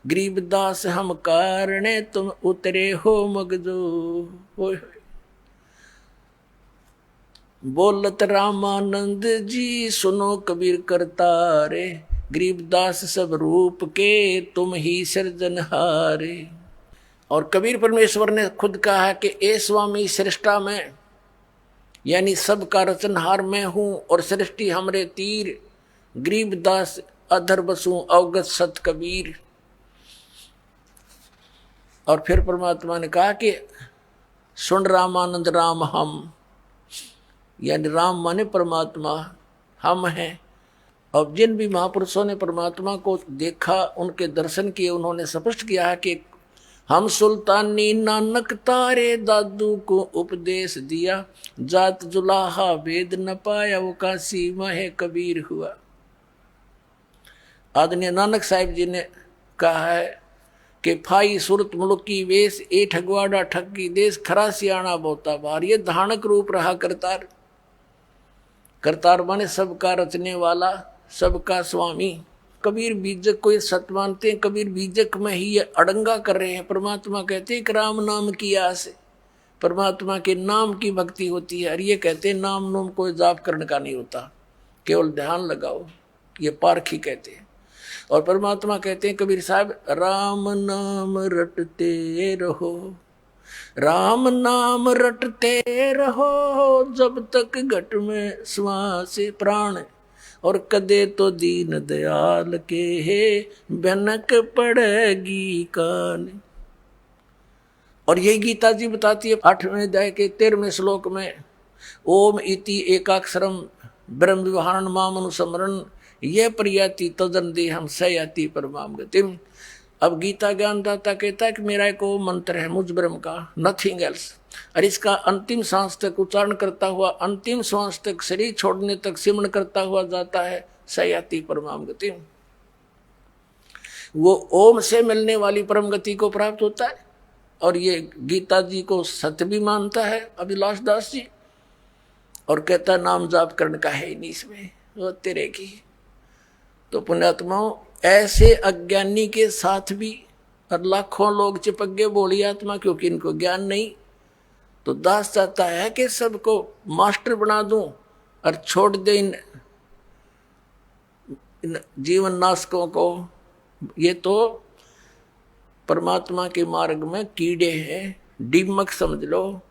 गरीबदास हम कारणे तुम उतरे हो मगजो। बोलत रामानंद जी सुनो कबीर करतारे, गरीबदास सब रूप के तुम ही सृजनहारे। और कबीर परमेश्वर ने खुद कहा कि ए स्वामी सृष्टा में, यानी सबका रचनहार मैं हूं और सृष्टि हमरे तीर, गरीबदास अधर बसूं अवगत सत कबीर। और फिर परमात्मा ने कहा कि सुन रामानंद राम हम, यानी राम माने परमात्मा, हम हैं। और जिन भी महापुरुषों ने परमात्मा को देखा, उनके दर्शन किए, उन्होंने स्पष्ट किया है कि हम सुल्तानी नानक तारे दादू को उपदेश दिया, जात जुलाहा वेद न पाया वो काशी माहे कबीर हुआ। आदरणीय नानक साहिब जी ने कहा है कि फाई सुरत मुल्क की वेश ए ठगवाड़ा ठगी देश, खरा सियाणा बोता बार। ये धानक रूप रहा करतार। करतार माने सबका रचने वाला, सबका स्वामी। कबीर बीजक को ये सत मानते हैं, कबीर बीजक में ही ये अड़ंगा कर रहे हैं। परमात्मा कहते हैं कि राम नाम की आस, परमात्मा के नाम की भक्ति होती है। और ये कहते हैं नाम नोम को जाप करने का नहीं होता, केवल ध्यान लगाओ, ये पारखी कहते हैं। और परमात्मा कहते हैं कबीर साहब राम नाम रटते रहो, राम नाम रटते रहो जब तक घट में श्वास प्राण, और कदे तो दीन दयाल के बनक पड़ेगी कान। और ये गीता जी बताती है 8वें अध्याय के 13वें श्लोक में, ओम इति एकाक्षरम ब्रह्म विवहारण मामनुस्मरण ये प्रयाति तदन देहम सयाति परमाम गतिम। अब गीता ज्ञानदाता कहता है कि मेरा एक वो मंत्र है मुझ ब्रह्म का, नथिंग एल्स। और इसका अंतिम सांस तक उच्चारण करता हुआ, अंतिम सांस तक शरीर छोड़ने तक सिमरण करता हुआ जाता है सयाति परमाम गतिम। वो ओम से मिलने वाली परम गति को प्राप्त होता है। और ये गीता जी को सत्य भी मानता है अभिलाष दास जी, और कहता है नाम जाप करने का है नहीं इसमें, वो तेरे की। तो पुण्यात्माओं, ऐसे अज्ञानी के साथ भी और लाखों लोग चिपक गए बोली आत्मा, क्योंकि इनको ज्ञान नहीं, तो दास चाहता है कि सबको मास्टर बना दूं और छोड़ दे इन जीवन नाशकों को। ये तो परमात्मा के मार्ग में कीड़े हैं, दीमक समझ लो।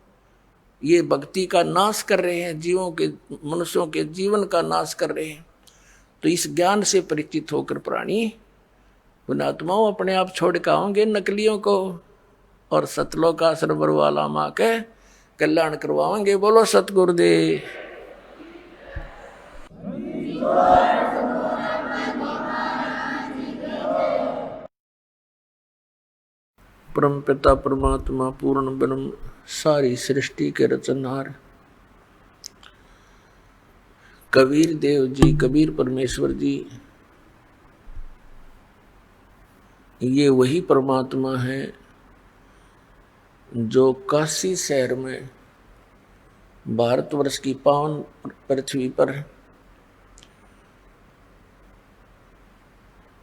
ये भक्ति का नाश कर रहे हैं, जीवों के, मनुष्यों के जीवन का नाश कर रहे हैं। तो इस ज्ञान से परिचित होकर प्राणी पुण्यात्माओं अपने आप छोड़ के आओगे नकलियों को और सतलोक का सरवर वाला माँ के कल्याण करवाएंगे। बोलो सतगुरुदेव। परम पिता परमात्मा पूर्ण ब्रह्म सारी सृष्टि के रचनहार कबीर देव जी, कबीर परमेश्वर जी, ये वही परमात्मा है जो काशी शहर में भारतवर्ष की पावन पृथ्वी पर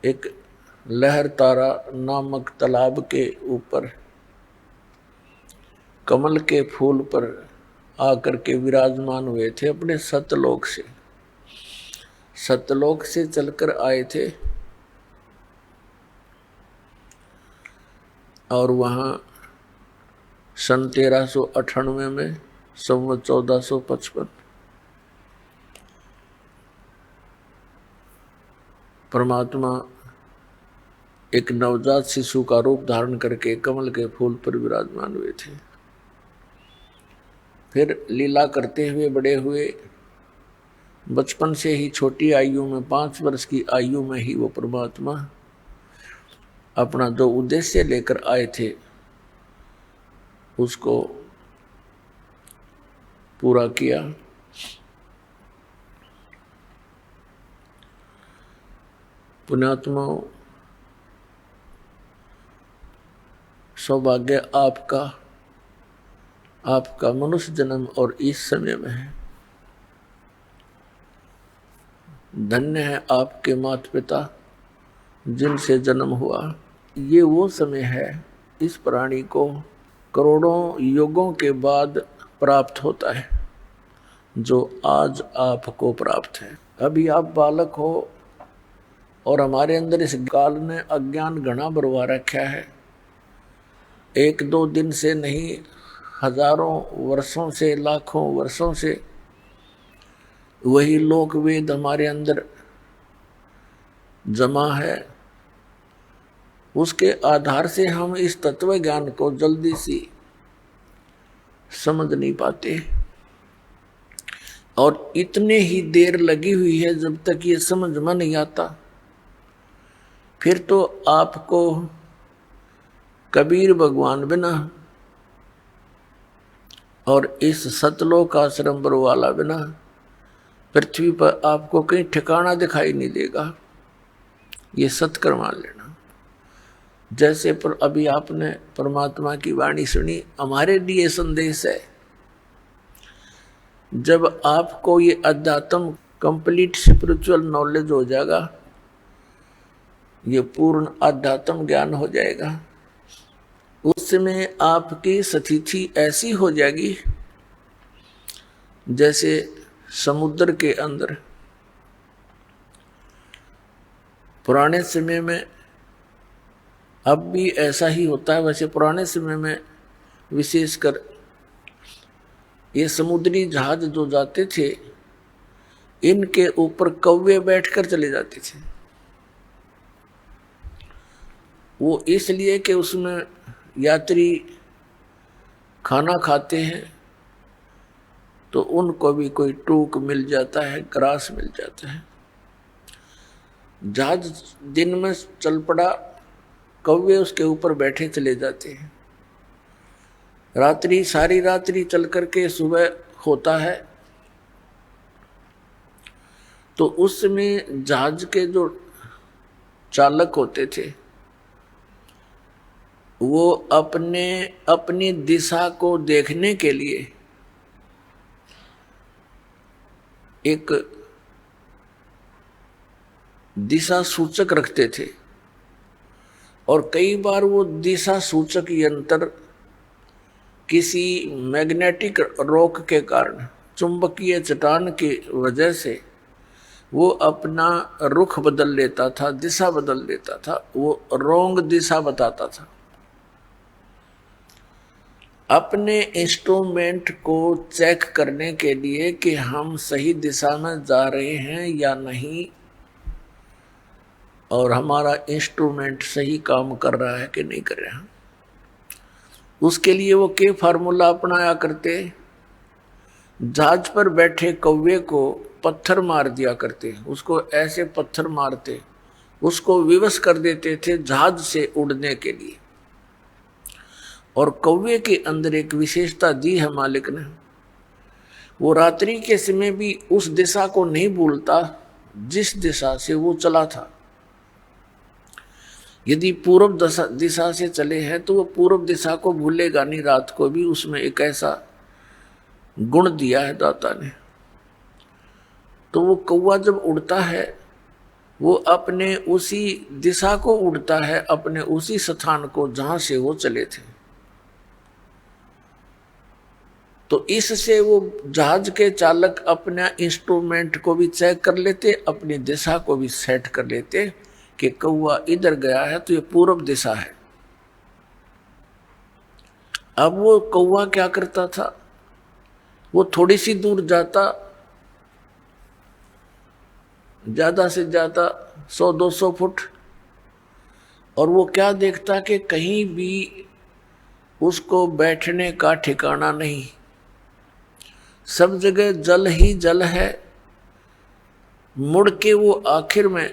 एक लहर तारा नामक तालाब के ऊपर कमल के फूल पर आकर के विराजमान हुए थे। अपने सतलोक से चलकर आए थे और वहाँ सन 1398 में संवत 1455 परमात्मा एक नवजात शिशु का रूप धारण करके कमल के फूल पर विराजमान हुए थे। फिर लीला करते हुए बड़े हुए। बचपन से ही छोटी आयु में 5 वर्ष की आयु में ही वो परमात्मा अपना जो उद्देश्य लेकर आए थे उसको पूरा किया। पुण्यात्माओं, सौभाग्य आपका मनुष्य जन्म और इस समय में है। धन्य है आपके माता पिता जिनसे जन्म हुआ। ये वो समय है इस प्राणी को करोड़ों युगों के बाद प्राप्त होता है जो आज आपको प्राप्त है। अभी आप बालक हो और हमारे अंदर इस काल ने अज्ञान घना बरवा रखा है। 1-2 दिन से नहीं, हजारों वर्षों से, लाखों वर्षों से वही लोक वेद हमारे अंदर जमा है। उसके आधार से हम इस तत्व ज्ञान को जल्दी से समझ नहीं पाते और इतने ही देर लगी हुई है जब तक ये समझ में नहीं आता। फिर तो आपको कबीर भगवान बिना और इस सतलोक आश्रम वाला बिना पृथ्वी पर आपको कहीं ठिकाना दिखाई नहीं देगा। ये सत्कर मान लेना। जैसे पर अभी आपने परमात्मा की वाणी सुनी, हमारे लिए संदेश है। जब आपको ये अध्यात्म कंप्लीट स्पिरिचुअल नॉलेज हो जाएगा, ये पूर्ण अध्यात्म ज्ञान हो जाएगा, उस समय आपकी स्थिति ऐसी हो जाएगी जैसे समुद्र के अंदर पुराने समय में, अब भी ऐसा ही होता है। वैसे पुराने समय में विशेषकर ये समुद्री जहाज जो जाते थे, इनके ऊपर कौवे बैठकर चले जाते थे। वो इसलिए कि उसमें यात्री खाना खाते हैं तो उनको भी कोई टूक मिल जाता है, ग्रास मिल जाता है। जहाज दिन में चल पड़ा, कौवे उसके ऊपर बैठे चले जाते हैं। रात्रि, सारी रात्रि चल करके सुबह होता है तो उसमें जहाज के जो चालक होते थे वो अपनी दिशा को देखने के लिए एक दिशा सूचक रखते थे और कई बार वो दिशा सूचक यंत्र किसी मैग्नेटिक रॉक के कारण, चुंबकीय चट्टान की वजह से वो अपना रुख बदल लेता था, दिशा बदल लेता था, वो रोंग दिशा बताता था। अपने इंस्ट्रूमेंट को चेक करने के लिए कि हम सही दिशा में जा रहे हैं या नहीं, और हमारा इंस्ट्रूमेंट सही काम कर रहा है कि नहीं कर रहा है, उसके लिए वो के फार्मूला अपनाया करते। जहाज पर बैठे कौवे को पत्थर मार दिया करते, उसको ऐसे पत्थर मारते, उसको विवश कर देते थे जहाज से उड़ने के लिए। और कौवे के अंदर एक विशेषता दी है मालिक ने, वो रात्रि के समय भी उस दिशा को नहीं भूलता जिस दिशा से वो चला था। यदि पूर्व दिशा से चले हैं तो वो पूर्व दिशा को भूलेगा नहीं रात को भी। उसमें एक ऐसा गुण दिया है दाता ने। तो वो कौवा जब उड़ता है वो अपने उसी दिशा को उड़ता है, अपने उसी स्थान को जहां से वो चले थे। तो इससे वो जहाज के चालक अपना इंस्ट्रूमेंट को भी चेक कर लेते, अपनी दिशा को भी सेट कर लेते कि कौवा इधर गया है तो ये पूर्व दिशा है। अब वो कौवा क्या करता था, वो थोड़ी सी दूर जाता, ज्यादा से ज्यादा 100-200 फुट, और वो क्या देखता कि कहीं भी उसको बैठने का ठिकाना नहीं, सब जगह जल ही जल है। मुड़ के वो आखिर में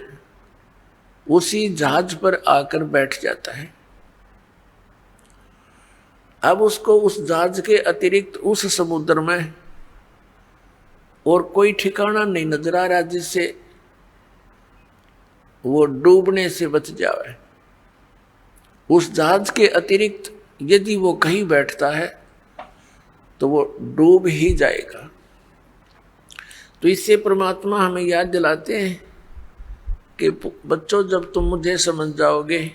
उसी जहाज पर आकर बैठ जाता है। अब उसको उस जहाज के अतिरिक्त उस समुद्र में और कोई ठिकाना नहीं नजर आ रहा जिससे वो डूबने से बच जाए। उस जहाज के अतिरिक्त यदि वो कहीं बैठता है तो वो डूब ही जाएगा। तो इससे परमात्मा हमें याद दिलाते हैं कि बच्चों, जब तुम मुझे समझ जाओगे,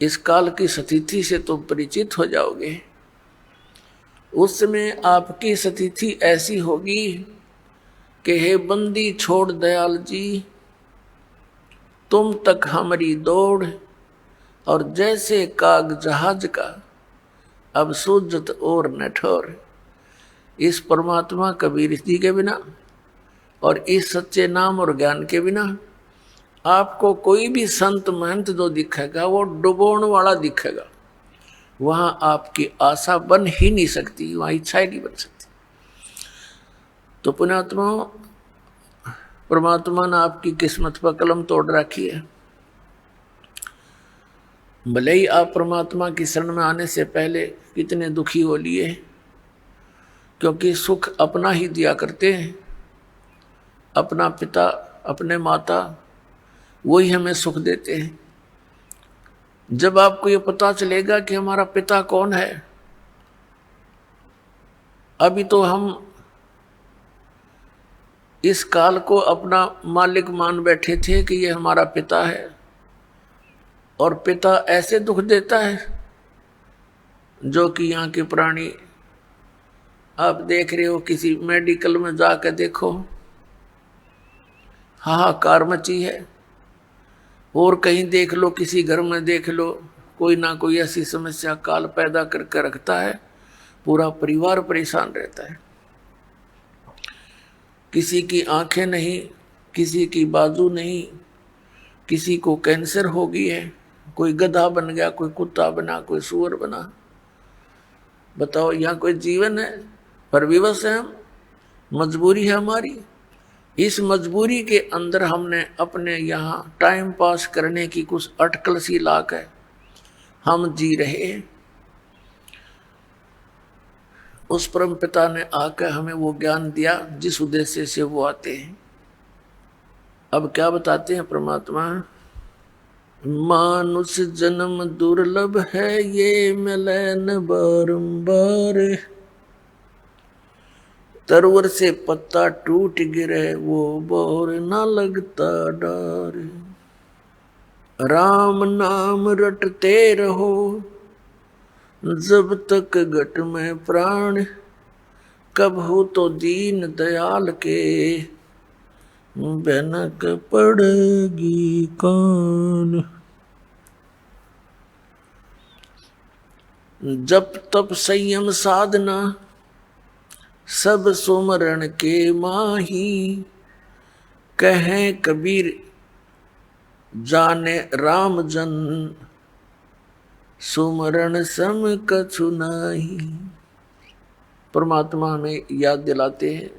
इस काल की स्थिति से तुम परिचित हो जाओगे, उस समय आपकी स्थिति ऐसी होगी कि हे बंदी छोड़ दयाल जी, तुम तक हमारी दौड़, और जैसे काग जहाज का अब सूझत और न ठोर। इस परमात्मा कबीर जी के बिना और इस सच्चे नाम और ज्ञान के बिना आपको कोई भी संत महंत जो दिखेगा वो डुबोण वाला दिखेगा। वहां आपकी आशा बन ही नहीं सकती, वहां इच्छा ही नहीं बन सकती। तो पुण्यात्मा, परमात्मा ने आपकी किस्मत पर कलम तोड़ रखी है। भले ही आप परमात्मा की शरण में आने से पहले कितने दुखी हो लिए, क्योंकि सुख अपना ही दिया करते हैं। अपना पिता, अपने माता, वही हमें सुख देते हैं। जब आपको ये पता चलेगा कि हमारा पिता कौन है, अभी तो हम इस काल को अपना मालिक मान बैठे थे कि ये हमारा पिता है, और पिता ऐसे दुख देता है जो कि यहाँ के प्राणी आप देख रहे हो। किसी मेडिकल में जाकर देखो, हाहाकार मची है। और कहीं देख लो, किसी घर में देख लो, कोई ना कोई ऐसी समस्या काल पैदा करके रखता है, पूरा परिवार परेशान रहता है। किसी की आंखें नहीं, किसी की बाजू नहीं, किसी को कैंसर हो गई है, कोई गधा बन गया, कोई कुत्ता बना, कोई सूअर बना। बताओ, यहाँ कोई जीवन है? पर विवश है हम, मजबूरी है हमारी। इस मजबूरी के अंदर हमने अपने यहाँ टाइम पास करने की कुछ अटकल सी लाक है, हम जी रहे हैं। उस परम पिता ने आकर हमें वो ज्ञान दिया जिस उद्देश्य से वो आते हैं। अब क्या बताते हैं परमात्मा? मानुष जन्म दुर्लभ है, ये मिले न बारंबार। तरवर से पत्ता टूट गिरे, वो बोर न लगता डार। राम नाम रटते रहो, जब तक घट में प्राण, कब हो तो दीन दयाल के, भनक पड़ेगी कान। जप तप संयम साधना, सब सुमरण के माही, कहें कबीर जाने राम जन, सुमरण सम कछु नाही। परमात्मा हमें याद दिलाते हैं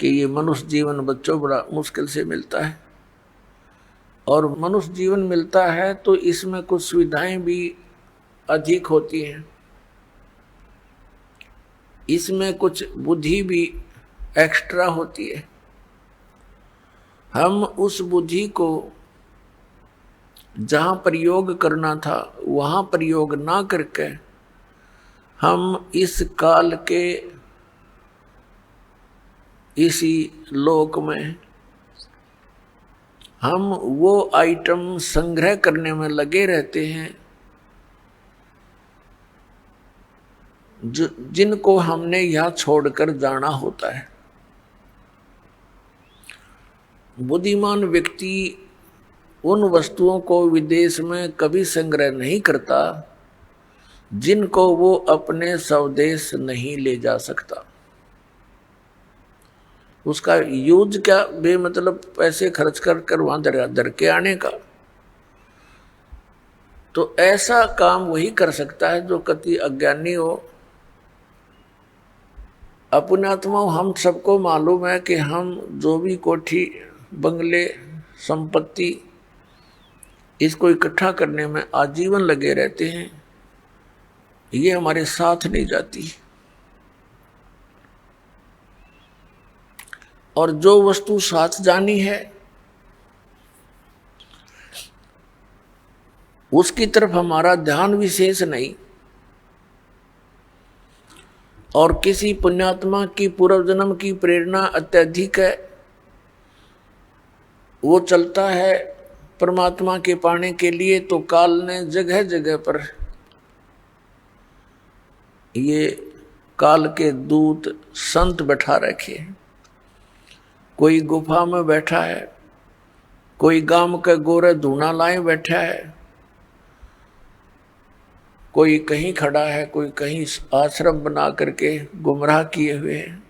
कि ये मनुष्य जीवन बच्चों बड़ा मुश्किल से मिलता है, और मनुष्य जीवन मिलता है तो इसमें कुछ सुविधाएं भी अधिक होती हैं, इसमें कुछ बुद्धि भी एक्स्ट्रा होती है। हम उस बुद्धि को जहां प्रयोग करना था वहां प्रयोग ना करके हम इस काल के इसी लोक में हम वो आइटम संग्रह करने में लगे रहते हैं जिनको हमने यहां छोड़कर जाना होता है। बुद्धिमान व्यक्ति उन वस्तुओं को विदेश में कभी संग्रह नहीं करता जिनको वो अपने स्वदेश नहीं ले जा सकता। उसका यूज क्या, बेमतलब पैसे खर्च कर वहां दर के आने का। तो ऐसा काम वही कर सकता है जो कति अज्ञानी हो। अपने आत्मा हम सबको मालूम है कि हम जो भी कोठी बंगले संपत्ति इसको इकट्ठा करने में आजीवन लगे रहते हैं, ये हमारे साथ नहीं जाती। और जो वस्तु साथ जानी है उसकी तरफ हमारा ध्यान विशेष नहीं, और किसी पुण्यात्मा की पूर्व जन्म की प्रेरणा अत्यधिक है, वो चलता है परमात्मा के पाने के लिए, तो काल ने जगह जगह पर ये काल के दूत संत बैठा रखे। कोई गुफा में बैठा है, कोई गांव के गोरे धूना लाए बैठा है, कोई कहीं खड़ा है, कोई कहीं आश्रम बना करके गुमराह किए हुए हैं।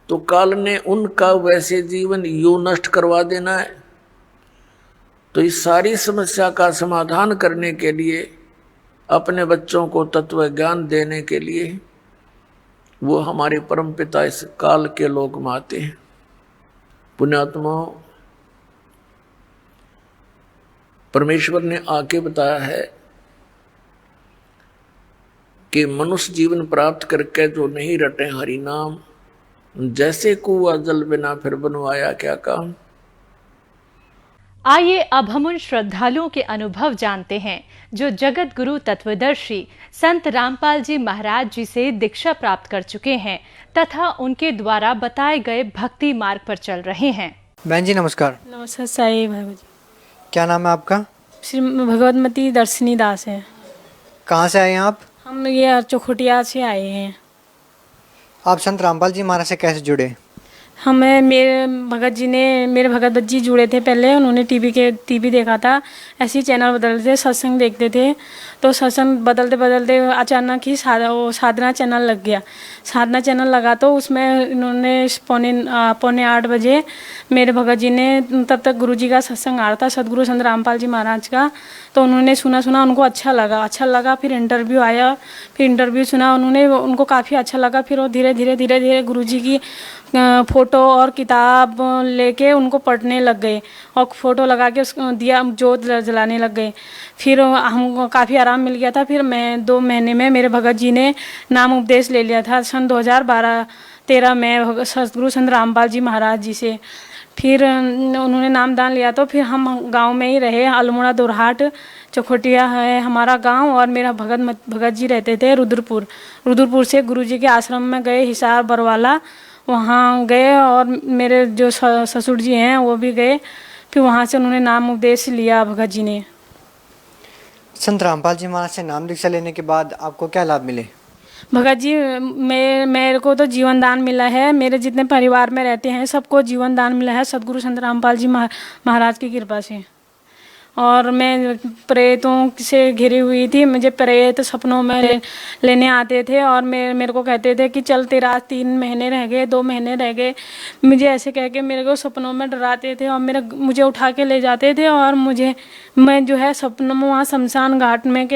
तो काल ने उनका वैसे जीवन यूं नष्ट करवा देना है। तो इस सारी समस्या का समाधान करने के लिए, अपने बच्चों को तत्व ज्ञान देने के लिए वो हमारे परम पिता इस काल के लोक में आते हैं। पुण्यात्माओं, परमेश्वर ने आके बताया है कि मनुष्य जीवन प्राप्त करके जो नहीं रटे हरि नाम, जैसे कुआं जल बिना फिर बनवाया क्या काम। आइए अब हम उन श्रद्धालुओं के अनुभव जानते हैं जो जगत गुरु तत्वदर्शी संत रामपाल जी महाराज जी से दीक्षा प्राप्त कर चुके हैं तथा उनके द्वारा बताए गए भक्ति मार्ग पर चल रहे हैं। बहन जी नमस्कार। नमस्कार साई भाई। क्या नाम है आपका? श्री भगवतमती दर्शनी दास है। कहाँ से आए हैं आप? हम ये चौखुटिया से आए हैं। आप संत रामपाल जी महाराज से कैसे जुड़े? हमें मेरे भगत जी जुड़े थे पहले। उन्होंने टीवी देखा था, ऐसे ही चैनल बदलते थे, सत्संग देखते थे। तो सत्संग बदलते बदलते अचानक ही साधना चैनल लग गया। साधना चैनल लगा तो उसमें इन्होंने पौने 8 बजे मेरे भगत जी ने, तब तक गुरु जी का सत्संग आ रहा था सदगुरु संत रामपाल जी महाराज का। तो उन्होंने सुना, उनको अच्छा लगा। फिर इंटरव्यू आया, फिर इंटरव्यू सुना उनको काफ़ी अच्छा लगा। फिर वो धीरे धीरे गुरु जी की फ़ोटो और किताब लेके उनको पढ़ने लग गए और फ़ोटो लगा के उसको दिया जोत जलाने लग गए। फिर हमको काफ़ी आराम मिल गया था। फिर 2 महीने में मेरे भगत जी ने नाम उपदेश ले लिया था सन 2012-13 में सदगुरु संत रामपाल जी महाराज जी से। फिर उन्होंने नामदान लिया तो फिर हम गांव में ही रहे। अल्मोड़ा दोरहाट चौखुटिया है हमारा गांव, और मेरा भगत जी रहते थे रुद्रपुर से गुरु जी के आश्रम में गए, हिसार बरवाला वहाँ गए, और मेरे जो ससुर जी हैं वो भी गए। फिर वहाँ से उन्होंने नाम उपदेश लिया भगत जी ने। संत रामपाल जी महाराज से नाम दीक्षा लेने के बाद आपको क्या लाभ मिले? भगत जी, मेरे को तो जीवन दान मिला है। मेरे जितने परिवार में रहते हैं सबको जीवन दान मिला है सदगुरु संत रामपाल जी महाराज की कृपा से। और मैं प्रेतों से घिरी हुई थी। मुझे प्रेत सपनों में लेने आते थे और मेरे को कहते थे कि चल तेरा 3 महीने रह गए, 2 महीने रह गए। मुझे ऐसे कह के मेरे को सपनों में डराते थे और मुझे उठा के ले जाते थे। और मैं जो है सपनों में वहाँ शमशान घाट में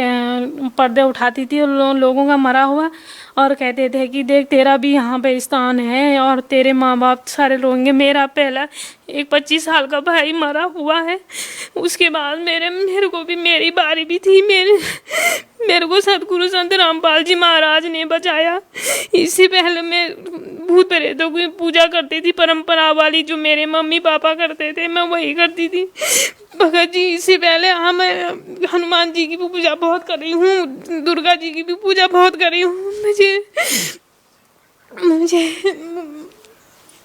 पर्दे उठाती थी और लोगों का मरा हुआ, और कहते थे कि देख तेरा भी यहाँ पे स्थान है और तेरे माँ बाप सारे रोएंगे। मेरा पहला एक 25 साल का भाई मरा हुआ है। उसके बाद मेरे को भी मेरी बारी भी थी। मेरे को सतगुरु संत रामपाल जी महाराज ने बचाया। इससे पहले मैं भूत प्रेतों की पूजा करती थी, परंपरा वाली जो मेरे मम्मी पापा करते थे मैं वही करती थी। भगत जी, इससे पहले मैं हनुमान जी की भी पूजा बहुत कर रही हूँ, दुर्गा जी की भी पूजा बहुत कर रही हूँ।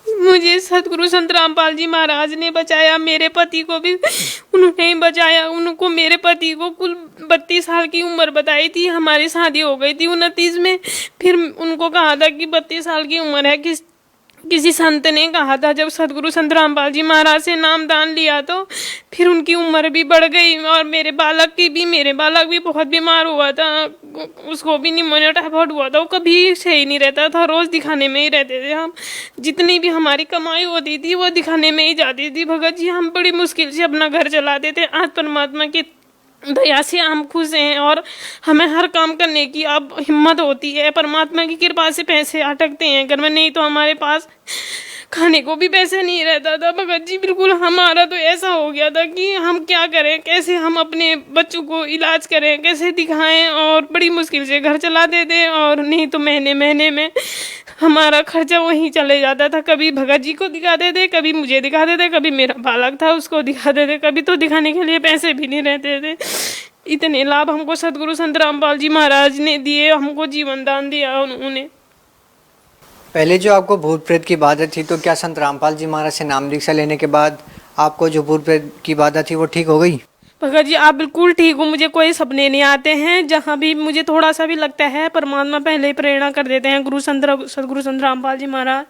मुझे सतगुरु संत रामपाल जी महाराज ने बचाया। मेरे पति को भी उन्होंने ही बचाया। उनको, मेरे पति को कुल 32 साल की उम्र बताई थी। हमारी शादी हो गई थी 29 में। फिर उनको कहा था कि 32 साल की उम्र है। किसी संत ने कहा था, जब सतगुरु संत रामपाल जी महाराज से नाम दान लिया तो फिर उनकी उम्र भी बढ़ गई। और मेरे बालक भी बहुत बीमार हुआ था। उसको भी निमोनिया टाइफाइड हुआ था। वो कभी सही नहीं रहता था, रोज़ दिखाने में ही रहते थे हम। जितनी भी हमारी कमाई होती थी वो दिखाने में ही जाती थी। भगत जी, हम बड़ी मुश्किल से अपना घर चलाते थे। आज परमात्मा की दया से हम खुश हैं और हमें हर काम करने की अब हिम्मत होती है। परमात्मा की कृपा से पैसे अटकते हैं घर में, नहीं तो हमारे पास खाने को भी पैसे नहीं रहता था। भगत जी, बिल्कुल हमारा तो ऐसा हो गया था कि हम क्या करें, कैसे हम अपने बच्चों को इलाज करें, कैसे दिखाएं, और बड़ी मुश्किल से घर चलाते थे। और नहीं तो महीने में हमारा खर्चा वहीं चले जाता था। कभी भगत जी को दिखाते थे, कभी मुझे दिखाते थे, कभी मेरा बालक था उसको दिखाते थे, कभी तो दिखाने के लिए पैसे भी नहीं रहते थे। इतने लाभ हमको सतगुरु संत रामपाल जी महाराज ने दिए, हमको जीवन दान दिया उन्होंने। पहले जो आपको भूत प्रेत की बाधा थी, तो क्या संत रामपाल जी महाराज से नाम दीक्षा लेने के बाद आपको जो भूत प्रेत की बाधा थी वो ठीक हो गई? भगत जी, आप बिल्कुल ठीक हो। मुझे कोई सपने नहीं आते हैं। जहाँ भी मुझे थोड़ा सा भी लगता है, परमात्मा पहले ही प्रेरणा कर देते हैं सतगुरु संत रामपाल जी महाराज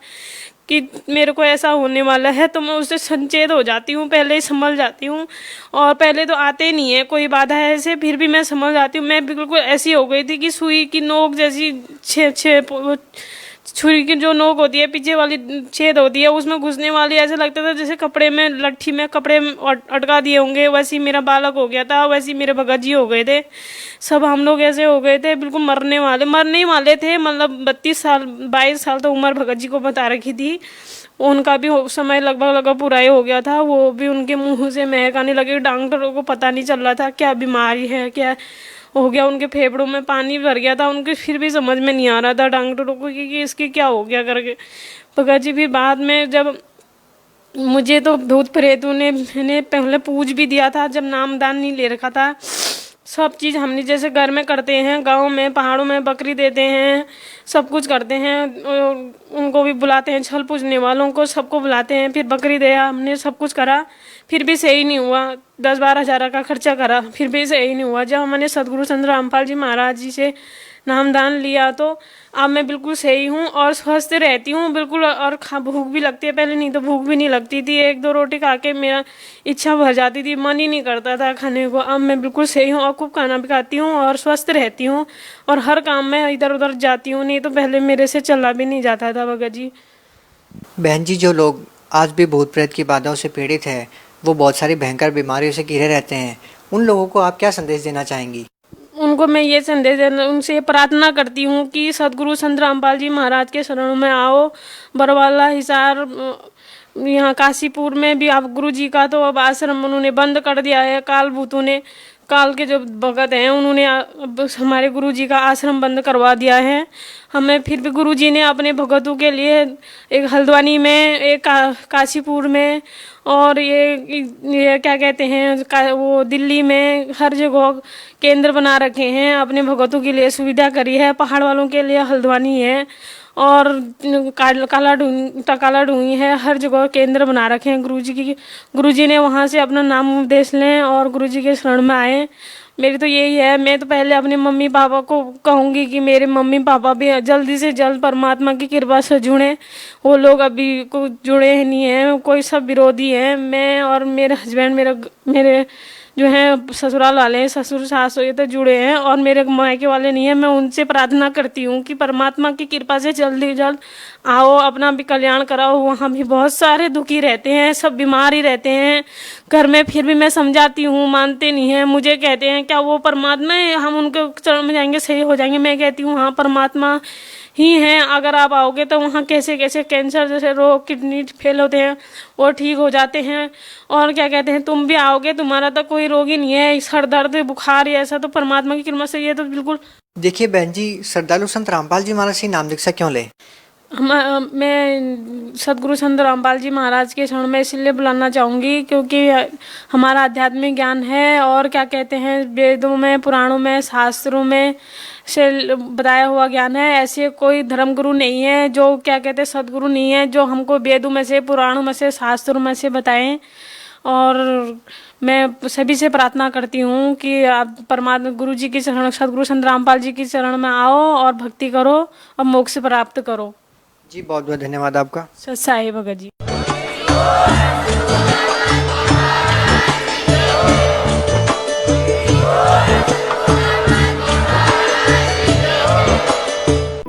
कि मेरे को ऐसा होने वाला है, तो मैं उससे संचेत हो जाती हूँ, पहले ही समझ जाती हूँ। और पहले तो आते नहीं है कोई बाधा है ऐसे, फिर भी मैं समझ जाती हूँ। मैं बिल्कुल ऐसी हो गई थी कि सुई की नोक जैसी छुरी की जो नोक होती है, पीछे वाली छेद होती है, उसमें घुसने वाली, ऐसे लगता था जैसे कपड़े में लट्ठी में कपड़े अटका दिए होंगे। वैसे मेरा बालक हो गया था, वैसे मेरे भगत जी हो गए थे। सब हम लोग ऐसे हो गए थे, बिल्कुल मरने ही वाले थे। मतलब 22 साल तो उम्र भगत जी को बता रखी थी। उनका भी समय लगभग पूरा ही हो गया था। वो भी उनके मुँह से महक आने लगे। डॉक्टरों को पता नहीं चल रहा था क्या बीमारी है, क्या हो गया। उनके फेफड़ों में पानी भर गया था उनके, फिर भी समझ में नहीं आ रहा था डॉक्टरों को कि इसके क्या हो गया करके। भगत जी, फिर बाद में जब मुझे तो भूत प्रेतों ने मैंने पहले पूज भी दिया था, जब नाम दान नहीं ले रखा था। सब चीज़ हमने जैसे घर में करते हैं, गांव में पहाड़ों में बकरी देते हैं, सब कुछ करते हैं। उनको भी बुलाते हैं, छल पूजने वालों को सबको बुलाते हैं। फिर बकरी दिया, हमने सब कुछ करा, फिर भी सही नहीं हुआ। 10-12 हज़ार का खर्चा करा, फिर भी सही नहीं हुआ। जब मैंने सतगुरु संत रामपाल जी महाराज जी से नाम दान लिया तो अब मैं बिल्कुल सही हूँ और स्वस्थ रहती हूँ बिल्कुल। और भूख भी लगती है, पहले नहीं तो भूख भी नहीं लगती थी। 1-2 रोटी खा के मेरा इच्छा भर जाती थी, मन ही नहीं करता था खाने को। अब मैं बिल्कुल सही हूँ और खूब खाना भी खाती हूँ और स्वस्थ रहती हूँ और हर काम में इधर उधर जाती हूँ। नहीं तो पहले मेरे से चला भी नहीं जाता था। भगत जी, बहन जी, जो लोग आज भी भूत प्रेत की बाधाओं से पीड़ित है, वो बहुत सारी भयंकर बीमारियों से घिरे रहते हैं, उन लोगों को आप क्या संदेश देना चाहेंगी? उनको मैं ये संदेश देना, उनसे प्रार्थना करती हूँ कि सतगुरु संत रामपाल जी महाराज के शरण में आओ। बरवाला, हिसार, यहाँ काशीपुर में भी आप गुरु जी का तो अब आश्रम उन्होंने बंद कर दिया है। काल भूतों ने, काल के जो भगत हैं उन्होंने हमारे गुरु जी का आश्रम बंद करवा दिया है। हमें फिर भी गुरु जी ने अपने भगतों के लिए एक हल्द्वानी में, एक काशीपुर में, और ये क्या कहते हैं वो दिल्ली में, हर जगह केंद्र बना रखे हैं। अपने भगतों के लिए सुविधा करी है। पहाड़ वालों के लिए हल्द्वानी है और काला ढूंगी है। हर जगह केंद्र बना रखे हैं गुरु जी ने वहाँ से अपना नाम उपदेश लें और गुरु जी के शरण में आए। मेरी तो यही है। मैं तो पहले अपने मम्मी पापा को कहूँगी कि मेरे मम्मी पापा भी जल्दी से जल्द परमात्मा की कृपा से जुड़ें। वो लोग अभी को जुड़े ही नहीं हैं, कोई सब विरोधी हैं। मैं और मेरे हस्बैंड मेरे जो हैं ससुराल वाले, ससुर सास ये तो जुड़े हैं और मेरे मायके वाले नहीं हैं। मैं उनसे प्रार्थना करती हूँ कि परमात्मा की कृपा से जल्दी जल्द आओ, अपना भी कल्याण कराओ। वहाँ भी बहुत सारे दुखी रहते हैं, सब बीमार ही रहते हैं घर में। फिर भी मैं समझाती हूँ, मानते नहीं हैं। मुझे कहते हैं क्या वो परमात्मा है, हम उनके चरण में जाएंगे सही हो जाएंगे। मैं कहती हूँ हाँ परमात्मा ही हैं। अगर आप आओगे तो वहाँ कैसे कैसे कैंसर जैसे रोग, किडनी फेल होते हैं वो ठीक हो जाते हैं। और क्या कहते हैं, तुम भी आओगे, तुम्हारा तो कोई रोग ही नहीं है, सर दर्द बुखार या ऐसा, तो परमात्मा की कृपा से ये तो बिल्कुल। देखिए बहन जी, श्रद्धालु संत रामपाल जी महाराज की नाम दीक्षा क्यों ले? मैं सदगुरु संत रामपाल जी महाराज के शरण में इसलिए बुलाना चाहूँगी क्योंकि हमारा आध्यात्मिक ज्ञान है और क्या कहते हैं वेदों में, पुराणों में, शास्त्रों में से बताया हुआ ज्ञान है। ऐसे कोई धर्मगुरु नहीं है जो क्या कहते हैं सदगुरु नहीं है जो हमको वेदों में से, पुराणों में से, शास्त्रों में से बताएं। और मैं सभी से प्रार्थना करती हूँ कि आप परमात्मा गुरु जी की शरण, सदगुरु संत रामपाल जी की शरण में आओ और भक्ति करो और मोक्ष प्राप्त करो। जी बहुत बहुत धन्यवाद आपका। सत साई भगत जी।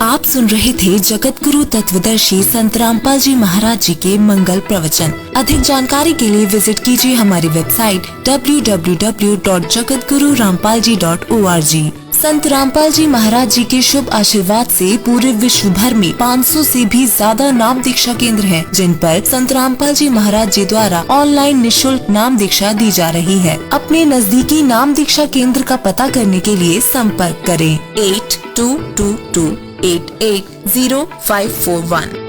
आप सुन रहे थे जगत गुरु तत्वदर्शी संत रामपाल जी महाराज जी के मंगल प्रवचन। अधिक जानकारी के लिए विजिट कीजिए हमारी वेबसाइट www.jagatgururampalji.org। संत रामपाल जी महाराज जी के शुभ आशीर्वाद से पूरे विश्व भर में 500 से भी ज्यादा नाम दीक्षा केंद्र हैं, जिन पर संत रामपाल जी महाराज जी द्वारा ऑनलाइन निशुल्क नाम दीक्षा दी जा रही है। अपने नजदीकी नाम दीक्षा केंद्र का पता करने के लिए संपर्क करें 8222880541।